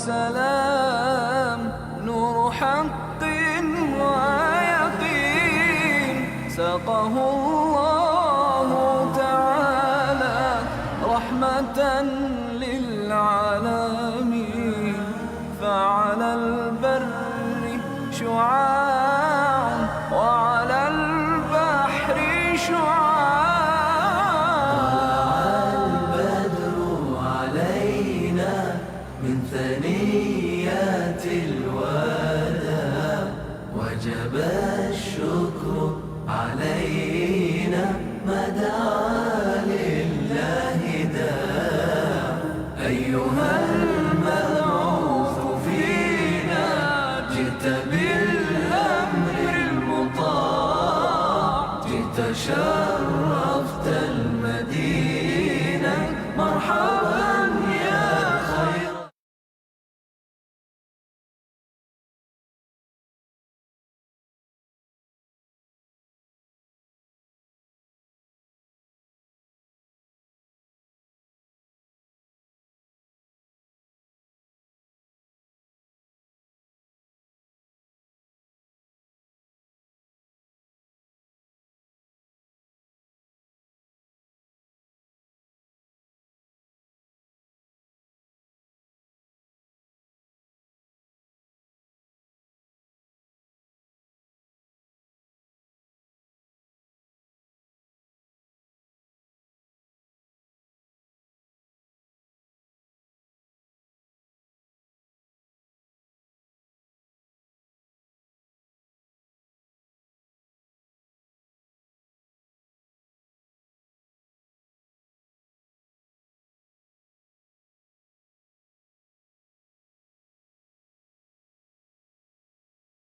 والسلام نور حق ويقين ساقه الله تعالى رحمة للعالمين فعلى البر شعاع وعلى البحر شعاع البدر علينا من ثنيات الوداع وجب الشكر علينا ما دعا لله داع أيها المبعوث فينا جئت بالأمر المطاع جئت شرفت المدينة مرحبا يا خير.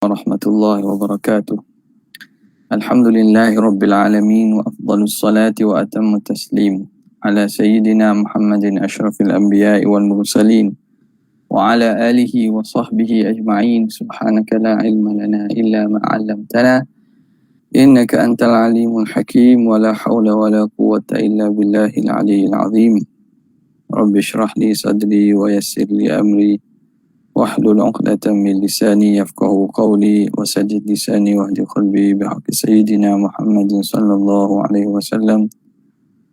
Warahmatullahi wabarakatuh. Alhamdulillahi rabbil alamin wa afdalus salati wa atammu taslim ala sayyidina Muhammadin asyrafil anbiya'i wal mursalin wa ala alihi wa sahbihi ajma'in. Subhanaka la ilma lana illa ma 'allamtana innaka antal alimul hakim wa la hawla wa la quwwata illa billahil aliyyil azim. Rabbi shrah li sadri wa yassir li amri واحلل عقدة من لساني يفقه قولي وسدد لساني واهد قلبي بحق سيدنا محمد صلى الله عليه وسلم.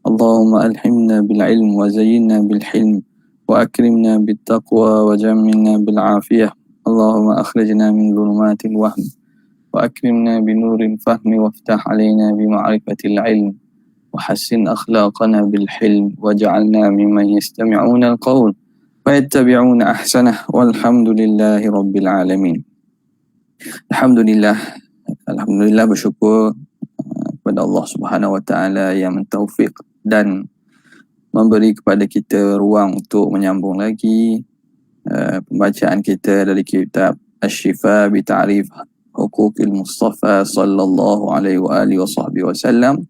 اللهم ألهمنا بالعلم وزينا بالحلم وأكرمنا بالتقوى وجملنا بالعافية. اللهم أخرجنا من ظلمات الوهم وأكرمنا بنور الفهم وافتح علينا بمعرفة العلم وحسن أخلاقنا بالحلم واجعلنا ممن يستمعون القول ويتبعون أحسنه walhamdulillahi rabbil alamin. Alhamdulillah bersyukur kepada Allah Subhanahu wa taala yang mentaufiq dan memberi kepada kita ruang untuk menyambung lagi pembacaan kita dari kitab Asy-Syifa bi Ta'rif Huquqil Mustafa sallallahu alaihi wa alihi wasallam,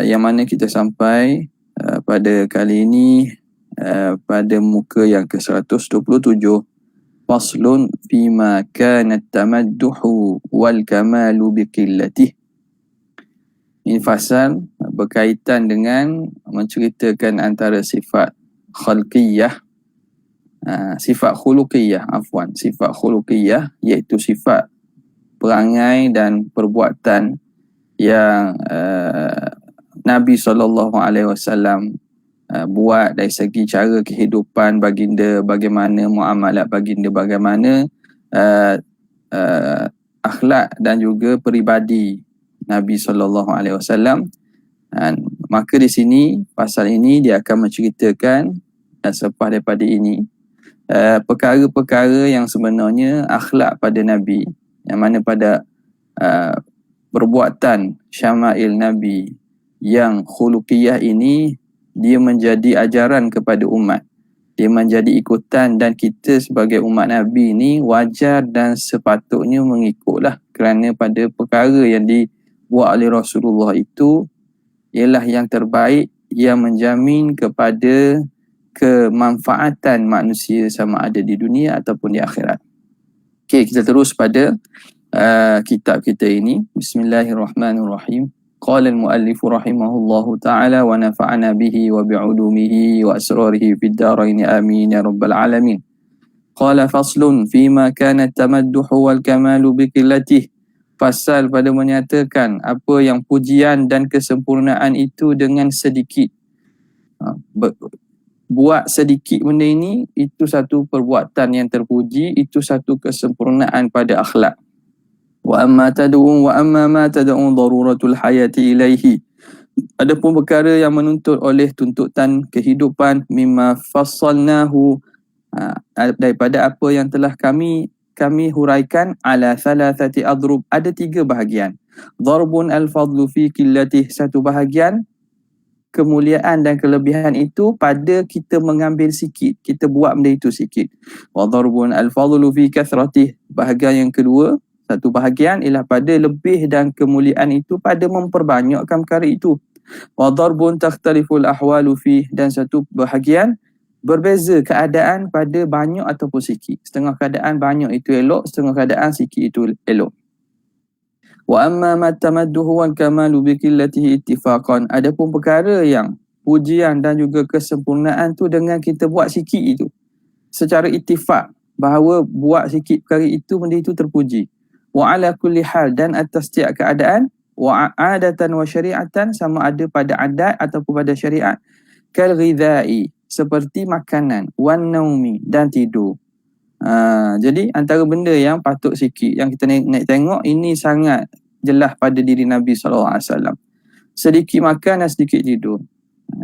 yang mana kita sampai pada kali ini pada muka yang ke-127, faslun fima kanat tamadduhu wal kamalu biqillatih. Ini fasal berkaitan dengan menceritakan antara sifat khalqiyah, sifat khuluqiyah, sifat khuluqiyah iaitu sifat perangai dan perbuatan yang Nabi SAW buat dari segi cara kehidupan baginda, bagaimana muamalat baginda, bagaimana akhlak dan juga peribadi Nabi SAW. Maka di sini, pasal ini dia akan menceritakan selepas daripada ini perkara-perkara yang sebenarnya akhlak pada Nabi, yang mana pada perbuatan syama'il Nabi yang khuluqiyah ini dia menjadi ajaran kepada umat, dia menjadi ikutan, dan kita sebagai umat Nabi ni wajar dan sepatutnya mengikutlah, kerana pada perkara yang dibuat oleh Rasulullah itu ialah yang terbaik, yang menjamin kepada kemanfaatan manusia sama ada di dunia ataupun di akhirat. Okey, kita terus pada kitab kita ini. Bismillahirrahmanirrahim. Qala al-muallif rahimahullahu ta'ala wa nafa'ana bihi wa bi'ulumihi wa asrarihi fid dharain amin ya rabbal alamin. Qala faslun fima kana tamadduhu wal kamalu biqillatih. Pasal pada menyatakan apa yang pujian dan kesempurnaan itu dengan sedikit. Buat sedikit benda ini, itu satu perbuatan yang terpuji, itu satu kesempurnaan pada akhlak. Wa amma ma tad'u daruratul hayati ilaihi. Adapun perkara yang menuntut oleh tuntutan kehidupan mimma fassalnahu, daripada apa yang telah kami huraikan, ala thalathati adrub, ada 3 bahagian. Darbun al-fadlu fi qillatih, satu bahagian kemuliaan dan kelebihan itu pada kita mengambil sikit, kita buat benda itu sikit. Wa darbun al-fadlu fi kathratih, bahagian yang kedua, satu bahagian ialah pada lebih dan kemuliaan itu pada memperbanyakkan perkara itu. Wa darbun takhtaliful ahwalu fi, dan satu bahagian berbeza keadaan pada banyak ataupun sikit. Setengah keadaan banyak itu elok, setengah keadaan sikit itu elok. Wa amma ma tamadduhu wal kamalu bi qillatihi ittifaqan, adapun perkara yang pujian dan juga kesempurnaan tu dengan kita buat sikit itu secara ittifaq, bahawa buat sikit perkara itu benda itu terpuji. Wa ala kulli hal, dan atas setiap keadaan, wa adatan wa syari'atan, sama ada pada adat ataupun pada syariat, kal ghidha'i, seperti makanan, wan naumi, dan tidur. Jadi antara benda yang patut sikit yang kita nak tengok, ini sangat jelas pada diri Nabi SAW. Sedikit makan dan sedikit tidur.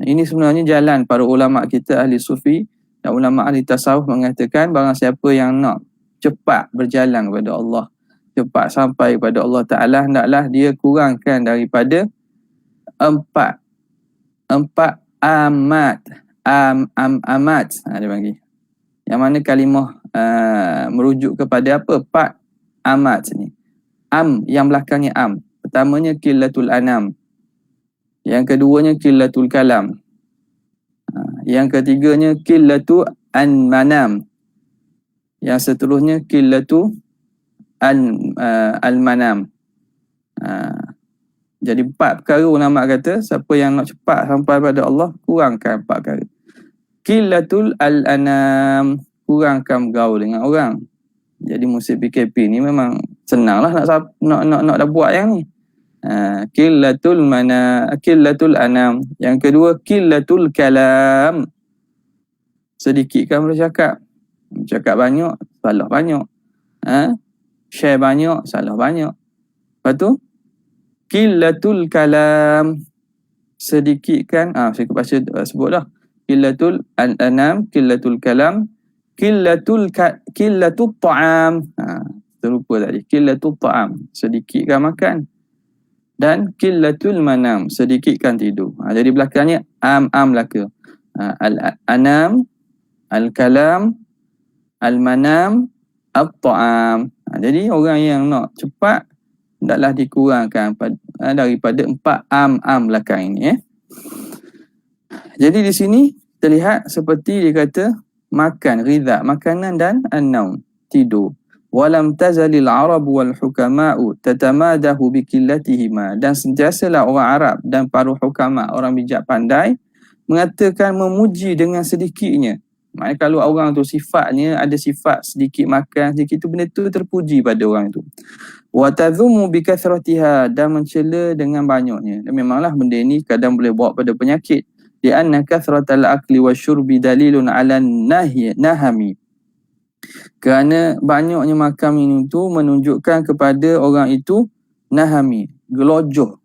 Ini sebenarnya jalan para ulama kita ahli sufi dan ulama ahli tasawuf mengatakan barang siapa yang nak cepat berjalan kepada Allah, cepat sampai kepada Allah Ta'ala, hendaklah dia kurangkan daripada empat amat. Amat dia panggil. Yang mana kalimah merujuk kepada apa? 4 amat ni. Yang belakangnya pertamanya qillatul anam. Yang keduanya qillatul kalam. Yang ketiganya qillatu an-manam. Yang seterusnya qillatu al-manam. Jadi 4 perkara ulama kata siapa yang nak cepat sampai pada Allah, kurangkan 4 perkara. Qillatul al-anam, kurangkan bergaul dengan orang. Jadi musim PKP ni memang senanglah nak dah buat yang ni. Qillatul anam. Yang kedua qillatul kalam, sedikitkan bercakap. Bercakap banyak, salah banyak. Share banyak, salah banyak. Lepas tu qillatul kalam, sedikitkan, saya baca sebut dah. Qillatul anam, qillatul kalam, qillatul ta'am. Terlupa tadi. Qillatul ta'am, sedikitkan makan. Dan qillatul manam, sedikitkan tidur. Jadi belakangnya belaka. Al-anam, al-kalam, al-manam, al-ta'am. Jadi orang yang nak cepat, hendaklah dikurangkan daripada 4 belakang ini. Jadi di sini terlihat seperti dia kata makan, ghidha, makanan, dan an-naum, tidur. Walam tazalil Arab wal hukama'u tatamadahu biqillatihima, dan sentiasalah orang Arab dan para hukama, orang bijak pandai, mengatakan memuji dengan sedikitnya. Maknanya kalau orang tu sifatnya ada sifat sedikit makan, sedikit tu, benda tu terpuji pada orang tu. Wa tadhumu bikathratiha, dan mencela dengan banyaknya. Dan memanglah benda ni kadang boleh bawa pada penyakit. Lianna kathratal akli wasyurbi dalilun ala nahami. Kerana banyaknya makan minum tu menunjukkan kepada orang itu nahami, gelojoh.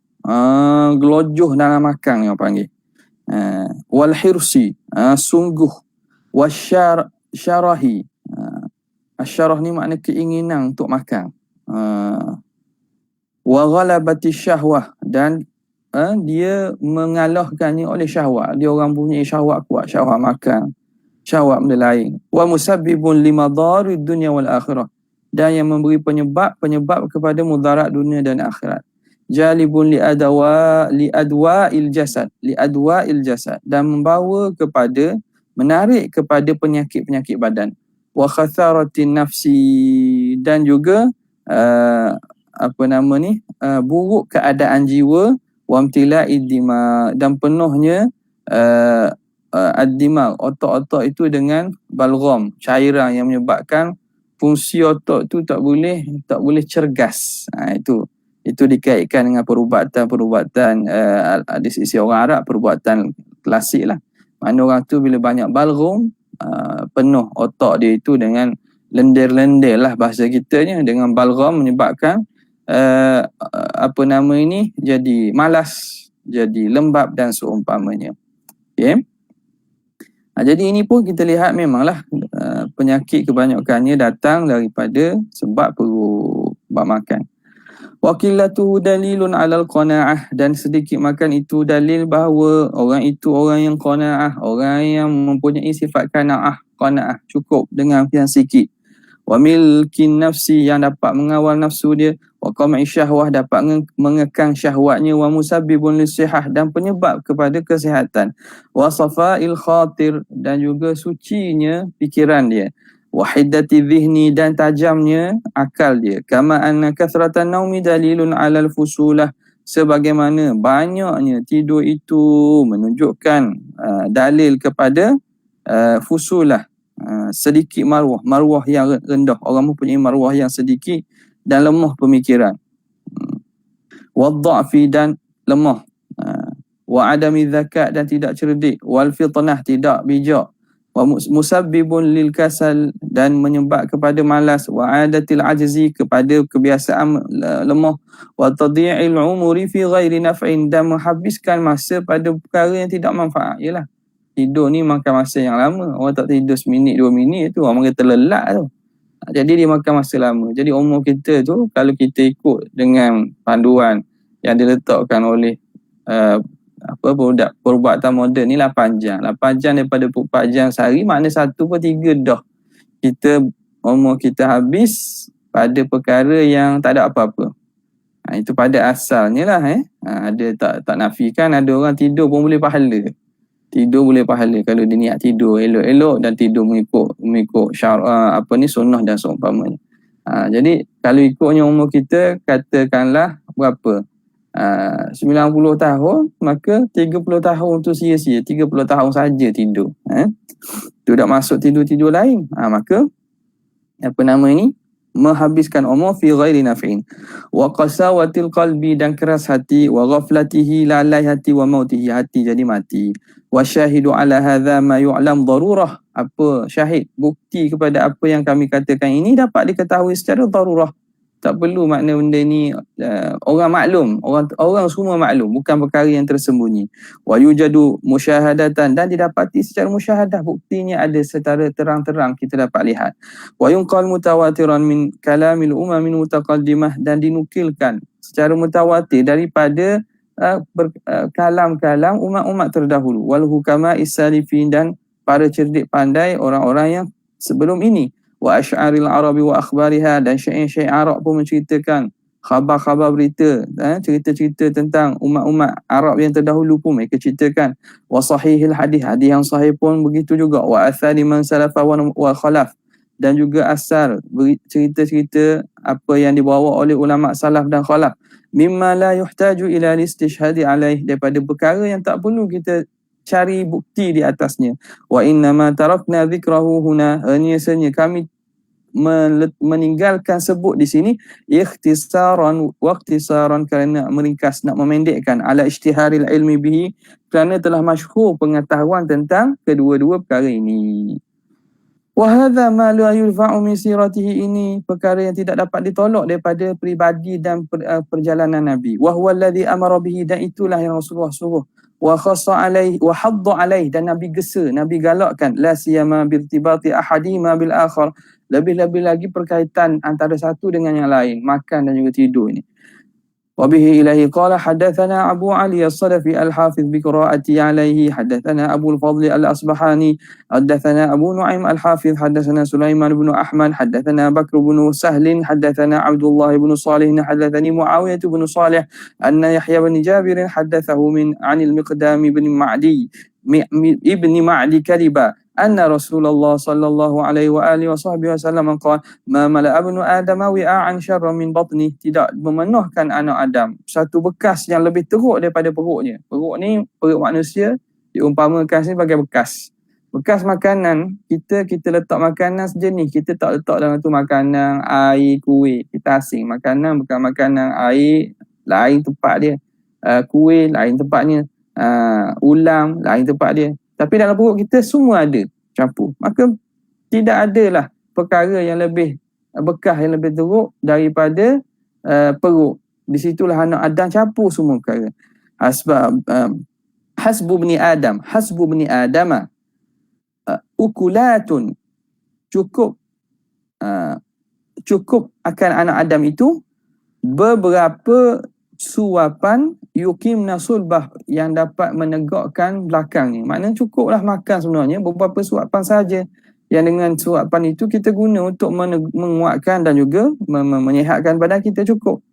Gelojoh dalam makan yang panggil. Wal hirsi, sungguh. Wasyarahi. Asyarah ni makna keinginan untuk makan. Wa ghalabati syahwah, dan dia mengalahkannya oleh syahwat. Dia orang punya syahwat kuat, syahwat makan, syahwat benda lain. Wa musabbibun limadharid dunya wal akhirah, dan yang memberi penyebab kepada mudarat dunia dan akhirat. Jalibun li adwa'il jasad, dan membawa kepada, menarik kepada penyakit-penyakit badan. Wa khatharatin nafsi, dan juga buruk keadaan jiwa. wa imtila'i dima, dan penuhnya ad-dima, otak-otak itu dengan balgham, cairan yang menyebabkan fungsi otak tu tak boleh cergas. Itu dikaitkan dengan perubatan di sisi orang Arab, perubatan klasik lah. Mana orang tu bila banyak balgham, penuh otak dia itu dengan lendir-lendir lah bahasa kitanya, dengan balgham menyebabkan jadi malas, jadi lembab dan seumpamanya. Okay? Jadi ini pun kita lihat memanglah penyakit kebanyakannya datang daripada sebab perlu bab makan. Waqillatu dalilun alal qanaah, dan sedikit makan itu dalil bahawa orang itu orang yang qanaah, orang yang mempunyai sifat qanaah, cukup dengan yang sikit. Wa milkin nafsi, yang dapat mengawal nafsu dia. Wa qam'i syahwah, dapat mengekang syahwatnya. Wa musabbibun lisihah, dan penyebab kepada kesihatan. Wa safa'il khatir, dan juga sucinya fikiran dia. Wa hiddati dhihni, dan tajamnya akal dia. Kama anna kathratan naumi dalilun alal fusulah, sebagaimana banyaknya tidur itu menunjukkan dalil kepada fusulah, sedikit maruah yang rendah. Orang mempunyai maruah yang sedikit dan lemah pemikiran. Wadda'fi, dan lemah. Wa adami zakat, dan tidak cerdik. Wal fitnah, tidak bijak. Wa musabbibun lil kasal, dan menyebab kepada malas. Wa adatil ajzi, kepada kebiasaan lemah. Wa tadhi'il umuri fi ghairi naf'in, dan menghabiskan masa pada perkara yang tidak manfaat. Yalah, tidur ni makan masa yang lama. Orang tak tidur seminit 2 minit tu orang kata lelak tu. Jadi dia makan masa lama. Jadi umur kita tu, kalau kita ikut dengan panduan yang diletakkan oleh perubatan moden ni 8 jam. 8 jam daripada 4 jam sehari, makna 1/3 dah umur kita habis pada perkara yang tak ada apa-apa. Itu pada asalnya lah. Ada tak nafikan, ada orang tidur pun boleh pahala. Tidur boleh pahala kalau dia niat tidur elok-elok dan tidur mengikut sunnah dan seumpamanya. Jadi kalau ikutnya umur kita, katakanlah berapa? 90 tahun, maka 30 tahun tu sia-sia, 30 tahun saja tidur. Tu dah masuk tidur-tidur lain. Maka menghabiskan umur fi ghairi naf'in. Wa qasawatil qalbi, dan keras hati. Wa ghaflatihi, lalai hati. Wa mautihi, hati jadi mati. Wa syahidu ala hadha ma yu'lam darurah. Apa syahid, bukti kepada apa yang kami katakan ini dapat diketahui secara darurah. Tak perlu makna benda ni orang maklum, orang semua maklum, bukan perkara yang tersembunyi. Wa yujadu musyahadatan, dan didapati secara musyahadah, buktinya ada secara terang-terang kita dapat lihat. Wa yunqal mutawatiran min kalamil umamin mutaqaddimah, dan dinukilkan secara mutawatir daripada kalam-kalam umat-umat terdahulu. Wal hukama is-salifin, dan para cerdik pandai orang-orang yang sebelum ini. Wa asy'aril arabi wa akhbariha, dan syair-syair Arab pun menceritakan khabar-khabar berita, cerita-cerita tentang umat-umat Arab yang terdahulu pun mereka ceritakan. Wa sahihil hadis yang sahih pun begitu juga. Wa athari man salafa wa khalaf, dan juga asar cerita-cerita apa yang dibawa oleh ulama salaf dan khalaf. Mimma la yuhtaju ila istishhadi alaih, daripada perkara yang tak perlu kita cari bukti di atasnya. Wa innama tarakna dhikrahu huna, hanya kami meninggalkan sebut di sini ikhtisaran kerana meringkas, nak memendekkan, ala ishtiharil ilmi bihi, kerana telah masyhur pengetahuan tentang kedua-dua perkara ini. Wa hadha ma la yulfa'u min siratihi, ini perkara yang tidak dapat ditolak daripada peribadi dan perjalanan Nabi. Wa huwa alladhi amara bihi, dan itulah yang Rasulullah suruh. Wa khassa alaihi wa hadda alaihi, dan Nabi gesa, Nabi galakkan, la siyama birtibati ahadima bil akhar, lebih-lebih lagi perkaitan antara satu dengan yang lain, makan dan juga tidur ini. وبه إليه قال حدثنا أبو علي الصدفي الحافظ بقراءتي عليه حدثنا أبو الفضل الأصبحاني حدثنا أبو نعيم الحافظ حدثنا سليمان بن أحمد حدثنا بكر بن سهل حدثنا عبد الله بن صالح حدثني معاوية بن صالح أن يحيى بن جابر حدثه عن المقدام بن معدي ابن معدي كذبا anna Rasulullah sallallahu alaihi wa alihi wasallam qala ma mala'a ibnu adam wi'an syarran min batni, tidak memenuhkan anak Adam satu bekas yang lebih teruk daripada perutnya. Perut ni, perut manusia diumpamakan sebagai bekas makanan. Kita letak makanan sejenis, kita tak letak dalam tu makanan, air, kuih. Kita asing makanan bukan makanan, air lain tempat dia, kuih lain tempatnya, ulam lain tempat dia. Tapi dalam perut kita semua ada campur. Maka tidak adalah perkara yang lebih bekas yang lebih teruk daripada perut. Di situlah anak Adam campur semua perkara. Hasbu bni Adama ukulatun, cukup akan anak Adam itu beberapa suapan yuqimna sulbah, yang dapat menegakkan belakangnya. Maknanya cukuplah makan sebenarnya beberapa suapan saja, yang dengan suapan itu kita guna untuk menguatkan dan juga menyihatkan badan kita. Cukup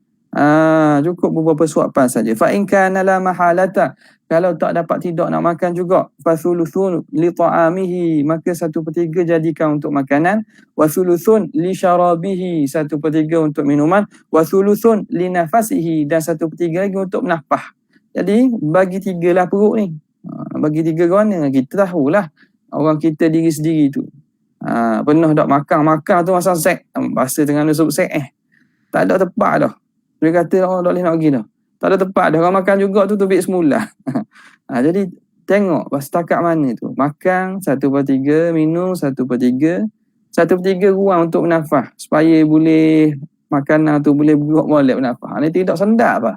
beberapa suapan saja. Fa in kana la mahalata, kalau tak dapat tidak nak makan juga, fasulusun li ta'amihi, maka 1/3 jadikan untuk makanan, wasulusun li syarabihi, 1/3 untuk minuman, wasulusun li nafasihi, dan 1/3 lagi untuk menafah. Jadi bagi 3 lah perut ni. Bagi 3 ke mana? Kita tahulah orang kita diri sendiri tu. Penuh dak makan tu masa sek, bahasa Terengganu sebut sek, tak ada tempat dah. Dia kata tak boleh nak pergi dah. Tak ada tempat dah. Orang makan juga tu tubik semula. Jadi tengok setakat mana tu. Makan 1/3, minum 1/3, 1/3 ruang untuk bernafas, supaya boleh makanan tu boleh buat balik bernafas. Ini tidak sendak apa.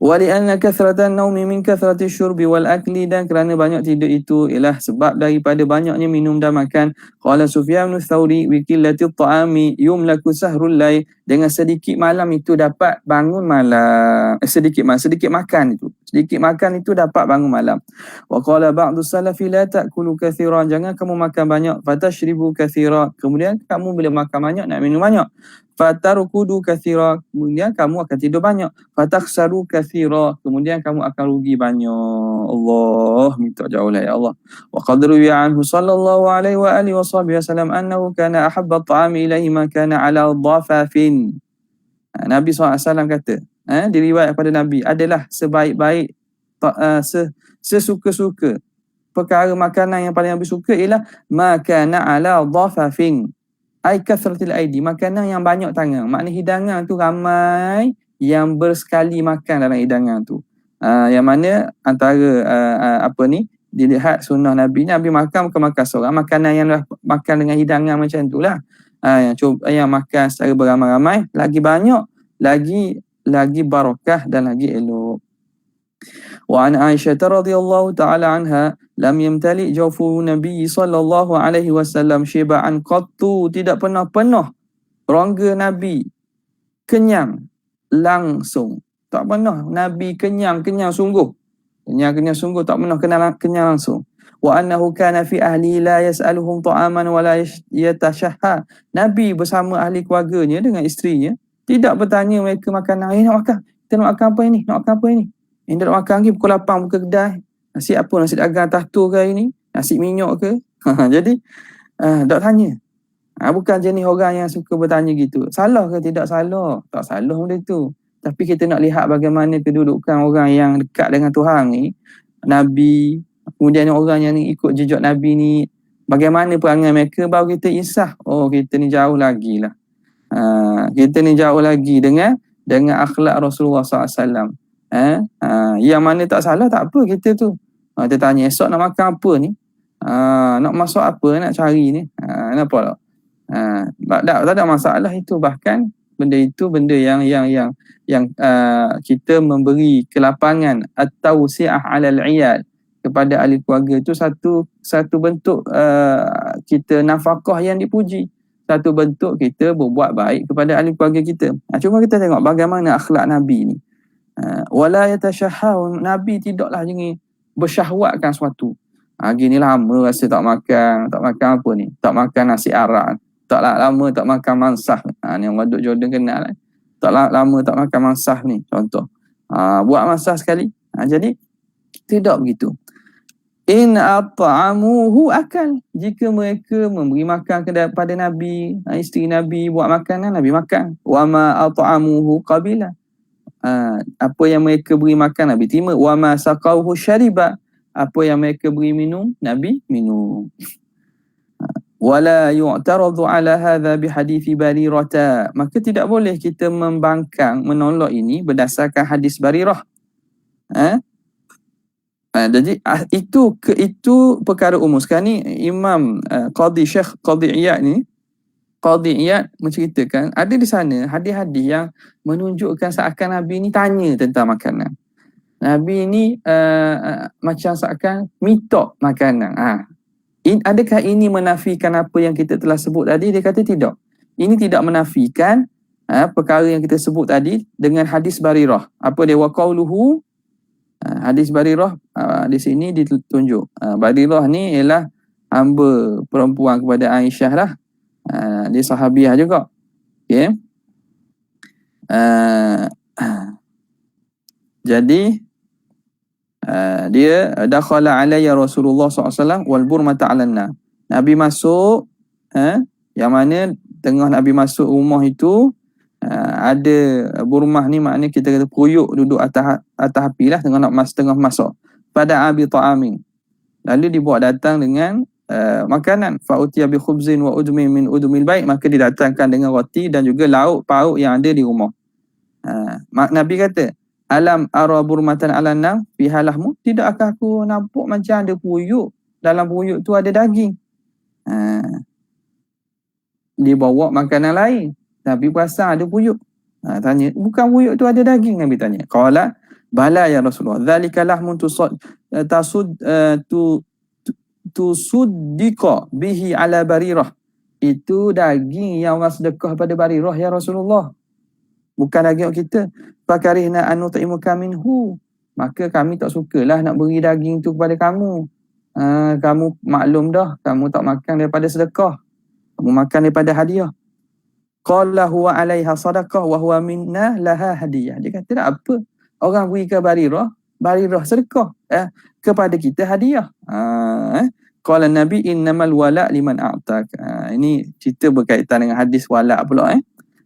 Wali'anna kathratan naumi min kathrati syurbi wal akli, dan kerana banyak tidur itu ialah sebab daripada banyaknya minum dan makan. Qala Sufyan Ats-Tsauri wa qillati at-ta'ami yumlaku sahrul layl, dengan sedikit malam itu dapat bangun malam. Sedikit makan itu dapat bangun malam. Wa qala ba'du salafi la ta'kulu kathiran, jangan kamu makan banyak, fatashribu kathira, kemudian kamu bila makan banyak nak minum banyak. Fatarukudu kathira, kemudian kamu akan tidur banyak. Fatakhsaru kathira, kemudian kamu akan rugi banyak. Allah, minta jauhlah ya Allah. Wa qad ruwiya anhu sallallahu alaihi wa alihi wasallam annahu kana ahabba at-ta'ami ilaihi ma kana ala dhafafin. Nabi SAW kata, diriwayat pada Nabi, adalah sebaik-baik sesuka-suka perkara makanan yang paling Nabi suka ialah ma kana ala dhafafin, ai kathratil aidi, makanan yang banyak tangan. Maknanya hidangan tu ramai yang bersekali makan dalam hidangan tu. Yang mana antara dilihat sunnah Nabi makan bukan makan seorang, makanan yang makan dengan hidangan macam tu lah. Yang makan secara beramai-ramai, lagi banyak, lagi barakah dan lagi elok. Wa an Aisyah radhiyallahu ta'ala anha lam yamtali jawfu Nabi sallallahu alaihi wasallam shiba'an qattu, tidak pernah penuh rongga Nabi kenyang langsung. Tak pernah Nabi kenyang sungguh. Kenyang sungguh, tak pernah kenyang langsung. Wa annahu kana fi ahli la yas'aluhum ta'aman wa la yatashahha, Nabi bersama ahli keluarganya dengan isterinya tidak bertanya mereka makanan, nak makan, kita nak makan apa ini, nak makan apa ini. Dia nak makan lagi pukul 8 buka kedai. Nasi apa? Nasi dagang tahtu ke hari ni? Nasi minyak ke? Jadi, tak tanya. Bukan jenis orang yang suka bertanya gitu. Salah ke tidak salah? Tak salah benda tu. Tapi kita nak lihat bagaimana kedudukan orang yang dekat dengan Tuhan ni, Nabi, kemudian orang yang ikut jejak Nabi ni, bagaimana perangai mereka, baru kita insaf. Oh, kita ni jauh lagi lah. Kita ni jauh lagi dengan akhlak Rasulullah SAW. Yang mana tak salah, tak apa kita tu. Kita tanya, esok nak makan apa ni? Nak masak apa nak cari ni? Kenapa tak? Tak ada masalah itu. Bahkan benda itu benda yang kita memberi kelapangan atau si'ah 'alal 'iyal kepada ahli keluarga itu satu bentuk kita nafkah yang dipuji. Satu bentuk kita berbuat baik kepada ahli keluarga kita. Cuma kita tengok bagaimana akhlak Nabi ni. Wala yatashahha, Nabi tidaklah jangan bersyahwatkan sesuatu. Gini lama rasa tak makan apa ni? Tak makan nasi arak. Tak lama tak makan mansah. Ni orang duduk Jordan kenal lah. Tak lama tak makan mansah ni contoh. Buat mansah sekali. Jadi tidak begitu. In at'amuhu akal. Jika mereka memberi makan kepada Nabi, isteri Nabi buat makanan, Nabi makan. Wa ma at'amuhu qabila. Apa yang mereka beri makan, Nabi terima. Wa ma saqawhu syariba. Apa yang mereka beri minum, Nabi minum. Wala yu'taradu ala hadha bihadithi Barirata. Maka tidak boleh kita membangkang, menolak ini berdasarkan hadis Barirah. Jadi itu perkara umum. Sekarang ni Imam Syekh Qadhi Iyad ni, Qadhi Iyad menceritakan ada di sana hadis-hadis yang menunjukkan seakan Nabi ni tanya tentang makanan. Nabi ni macam seakan minta makanan. Adakah ini menafikan apa yang kita telah sebut tadi? Dia kata tidak. Ini tidak menafikan perkara yang kita sebut tadi dengan hadis Barirah. Apa dia? Wa qauluhu, hadis Barirah di sini ditunjuk. Barirah ni ialah hamba perempuan kepada Aisyah lah. Dia sahabiah juga. Okay. Jadi dia dakhala alayya Rasulullah SAW wal burmata 'alanna. Nabi masuk, yang mana tengah Nabi masuk rumah itu ada burmah ni, maknanya kita kata kuyuk duduk atas api lah, tengah masak. Pada abi ta'amin, lalu dibuat datang dengan makanan. Fa'utiya bi khubzin wa udmin min udmil bait. Maka didatangkan dengan roti dan juga lauk pauk yang ada di rumah. Nabi kata, alam ara burmatan alanam fi halahmu. Tidakkah aku nampak macam ada puyuk, dalam puyuk tu ada daging? Dia bawa makanan lain, Nabi perasan ada puyuk. Tanya, bukan puyuk tu ada daging? Nabi tanya. Qala bala ya Rasulullah, dzalika lahmun tusuddiqa bihi ala Barirah. Itu daging yang orang sedekah pada Barirah ya Rasulullah, bukan daging kita. Fakarihna an nut'imuka minhu. Maka kami tak sukalah nak beri daging tu kepada kamu. Kamu maklum dah, kamu tak makan daripada sedekah, kamu makan daripada hadiah. Qala huwa 'alaiha sadaqah wa huwa minna laha hadiyah. Dia kata tak apa, orang beri ke Barirah sedekah, kepada kita hadiah. Qala Nabi innamal wala' liman a'tak. Ini cerita berkaitan dengan hadis wala' pula.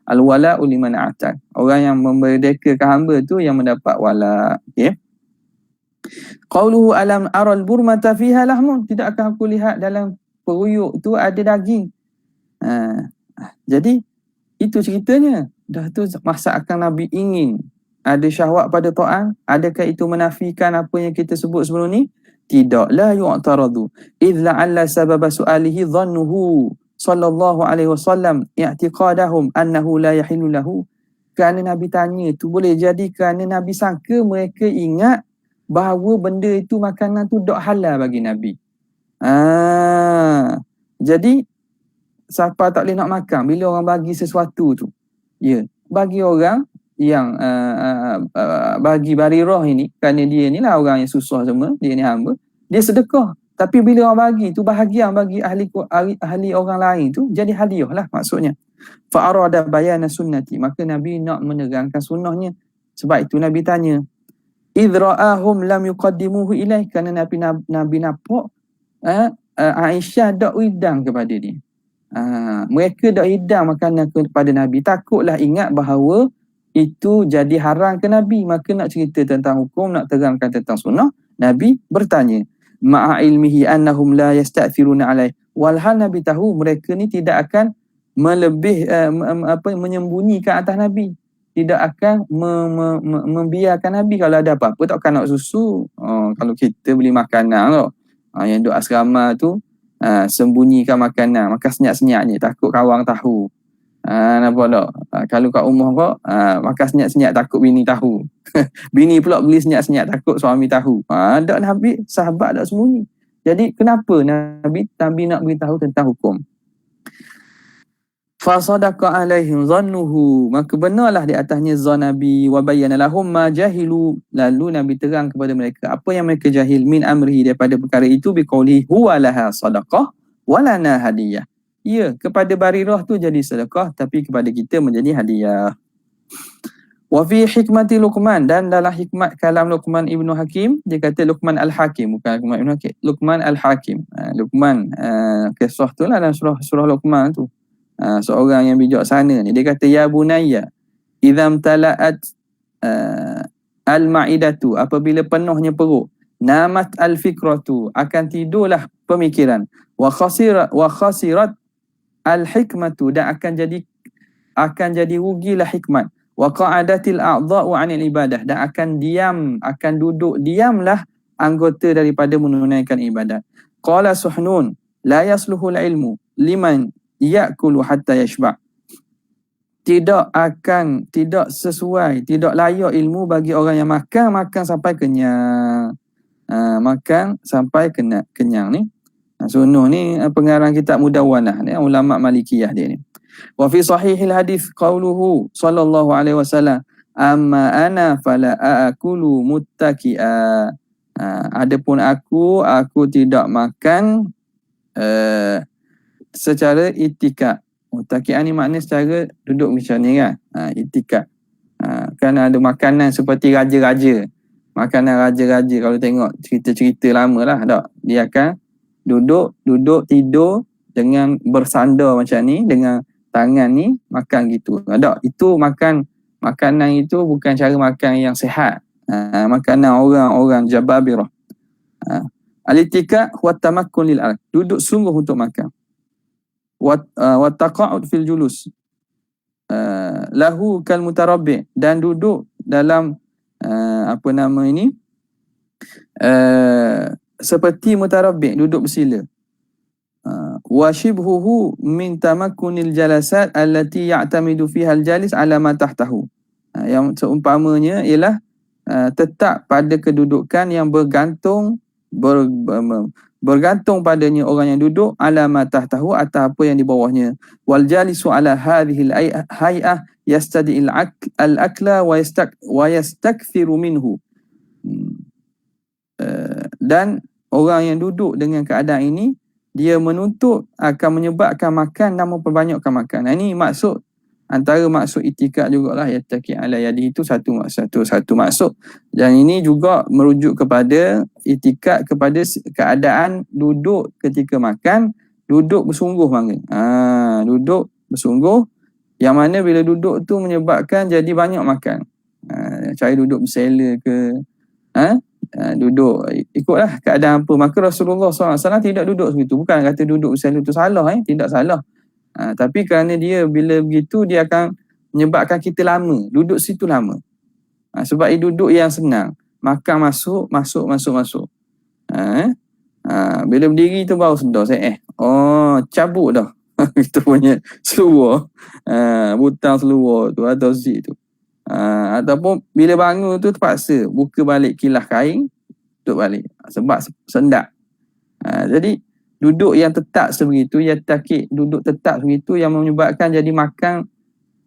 Al-wala'u liman a'tak. Orang yang memerdekakan hamba tu yang mendapat wala'. Okay. Qauluhu alam aral burmata fiha lahmun. Tidakkah aku lihat dalam peruyuk tu ada daging? Jadi itu ceritanya. Dah tu masa akan Nabi ingin ada syahwat pada ta'am. Adakah itu menafikan apa yang kita sebut sebelum ni? Tidak. La yu'taradu idh la'alla sababa su'alihi dhannuhu sallallahu alaihi wasallam i'tiqadahum annahu la yahillu lahu. Kerana Nabi tanya tu boleh jadi kerana Nabi sangka mereka ingat bahawa benda itu, makanan tu tak halal bagi Nabi. Jadi siapa tak boleh nak makan bila orang bagi sesuatu tu? Ya, bagi orang yang bagi Barirah ini, kerana dia ni lah orang yang susah semua, dia ni hamba, dia sedekah. Tapi bila orang bagi tu bahagian bagi ahli orang lain tu jadi hadiah lah maksudnya. Fa'arada bayana sunnati. Maka Nabi nak menerangkan sunnahnya. Sebab itu Nabi tanya, idra'ahum lam yuqaddimuhu ilaih. Kerana Nabi nampak Aisyah dak hidang kepada dia. Mereka dak hidang makanan kepada Nabi. Takutlah ingat bahawa itu jadi haram ke Nabi. Maka nak cerita tentang hukum, nak terangkan tentang sunnah, Nabi bertanya, ma'a ilmihi annahum la yasta'thiruna alaih. Walhal Nabi tahu mereka ni tidak akan menyembunyikan atas Nabi, tidak akan membiarkan Nabi kalau ada apa-apa. Takkan nak susu. Kalau kita beli makanan tu, yang duk asrama tu, sembunyikan makanan, makan senyap-senyapnya, takut kawan tahu. Nampak tak? Kalau kat rumah kau makan senyap-senyap, takut bini tahu. Bini pula beli senyap-senyap, takut suami tahu. Tak Nabi, sahabat tak sembunyi. Jadi kenapa Nabi nak beritahu tentang hukum? Fasadaqa alaihim zannuhu. Maka benarlah di atasnya zan Nabi. Wa bayyana lahum ma jahilu. Lalu Nabi terang kepada mereka apa yang mereka jahil min amrihi, daripada perkara itu, biqaulihi huwa laha sadaqah wa lana hadiyah. Ya, kepada Barirah tu jadi sedekah, tapi kepada kita menjadi hadiah. Wa fi hikmati Luqman, dan dalam hikmat kalam Luqman Ibnu Hakim, dia kata Luqman Al-Hakim, bukan Luqman Ibnu Hakim, Luqman Al-Hakim. Luqman, kisah tu lah dalam surah Luqman tu. Seorang yang bijaksana ni, dia kata ya bunayya idzam tala'at al-ma'idatu, apabila penuhnya perut, namat al-fikratu, akan tidurlah pemikiran, wa khasirat al-hikmatu, dan akan jadi rugilah hikmat, wa qa'adatil a'dha'u 'anil ibadah, dan akan duduk diamlah anggota daripada menunaikan ibadat. Qala Suhnun la yasluhul ilmu liman ya'kulu hatta yashba', tidak sesuai, tidak layak ilmu bagi orang yang makan sampai kenyang. Makan sampai kenyang ni. Sunnah ni pengarang kitab Mudawwanah ni, ulama Malikiyah dia ni. Wa fi sahihil hadis qauluhu sallallahu alaihi wasallam, amma ana fala aakulu muttaqi'a. Adapun aku tidak makan secara itikad. Muttaqi'an ni makna secara duduk macam ni kan. Itikad. Kan ada makanan seperti raja-raja. Makanan raja-raja kalau tengok cerita-cerita lama lah tak. Dia akan duduk tidur dengan bersandar macam ni, dengan tangan ni makan gitu. Tak, itu makanan itu bukan cara makan yang sihat. Makanan orang-orang jababirah. Al-itikad wa tamakkun lil arq, duduk sungguh untuk makan. Wa taqa'ud fil julus lahu kal mutarabbi, dan duduk dalam seperti mutarabbi, duduk bersila. Wa shibhuhu min tamakkunil jalasat allati ya'tamidu fiha al-jalis ala ma tahtahu. Yang seumpamanya ialah tetap pada kedudukan yang bergantung padanya orang yang duduk, ala ma tahtahu, atas apa yang di bawahnya. Wal jalisu ala hadhihi al-hay'ah yastadi'il al-akla wa yastakthiru minhu. Dan orang yang duduk dengan keadaan ini, dia menuntut akan menyebabkan makan dan memperbanyakkan makan. Ini maksud, antara maksud itikad jugalah, yattaqi ala yadi, itu satu maksud. Dan ini juga merujuk kepada itikad kepada keadaan duduk ketika makan, duduk bersungguh banget. Duduk bersungguh, yang mana bila duduk tu menyebabkan jadi banyak makan. Cara duduk bersela ke, duduk ikutlah keadaan apa. Maka Rasulullah SAW tidak duduk segitu. Bukan kata duduk bersela tu salah, tidak salah. Tapi kerana dia bila begitu, dia akan menyebabkan kita lama, duduk situ lama. Sebab dia duduk yang senang, makan masuk. Bila berdiri tu baru sedar saya cabut dah itu punya seluar, butang seluar tu atau zip tu. Ataupun bila bangun tu terpaksa buka balik kilas kain, duduk balik sebab sendak. Jadi duduk yang tetap sebegitu, duduk tetap sebegitu yang menyebabkan jadi makan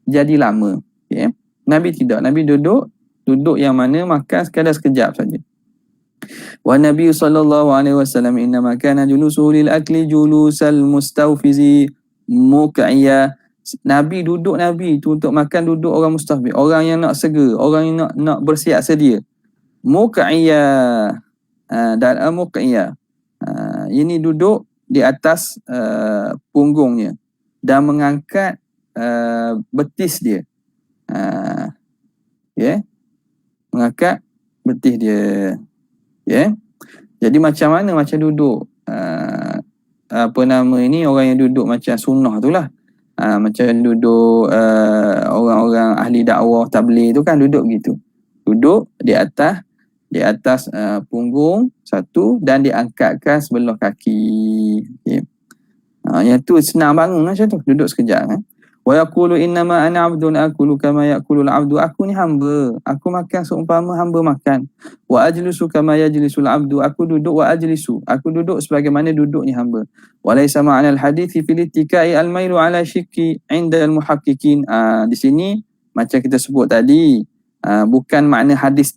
jadi lama. Okay? Nabi tidak. Nabi duduk yang mana makan sekadar sekejap saja. Wa Nabi sallallahu alaihi wasallam innama kana julusuhu lil akli julusal mustawfizi muq'iyya. Nabi tu untuk makan duduk orang mustafid, orang yang nak segera, orang yang nak bersiap sedia. Muq'iyya, dan muq'iyya, ini duduk di atas punggungnya dan mengangkat betis dia. Mengangkat betis dia. Jadi macam mana macam duduk orang yang duduk macam sunnah tu lah. Macam duduk orang-orang ahli dakwah tabligh tu kan duduk gitu. Duduk di atas punggung satu dan diangkatkan sebelah kaki. Okay. Yang tu senang bangun macam tu, duduk sekejap. Wa yaqulu innama ana 'abdun akulu kama ya'kulu al-'abdu. Aku ni hamba, aku makan seumpama hamba makan. Wa ajlisu kama yajlisul 'abdu. Aku duduk, wa ajlisu, aku duduk sebagaimana duduknya hamba. Wa laysa ma'na al-hadits fil ittikai al-mailu 'ala shikki 'inda al-muhaqqiqin. Di sini macam kita sebut tadi, bukan makna hadis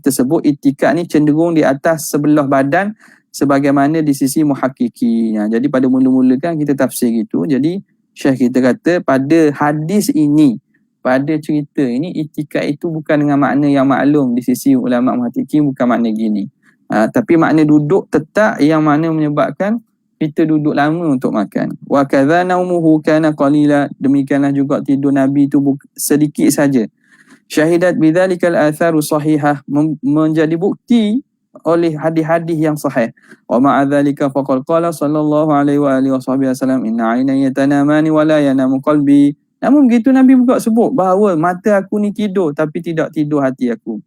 tersebut ittikad ni cenderung di atas sebelah badan sebagaimana di sisi muhaqqiqin. Jadi pada mula-mula kan kita tafsir gitu. Jadi Syekh kita kata pada hadis ini pada cerita ini, i'tikad itu bukan dengan makna yang maklum di sisi ulama muhaqqiqin, bukan makna gini. Tapi makna duduk tetap yang mana menyebabkan kita duduk lama untuk makan. Wa kadza naumuhu kana qalila, demikianlah juga tidur Nabi itu sedikit saja. Syahidat bidzalikal atharu sahihah, menjadi bukti oleh hadis-hadis yang sahih. Wa ma'a dzalika faqad qala sallallahu alaihi wa alihi wasallam, inna 'ainaya tanamani wa la yanamu qalbi. Namun begitu Nabi juga sebut bahawa mata aku ni tidur tapi tidak tidur hati aku.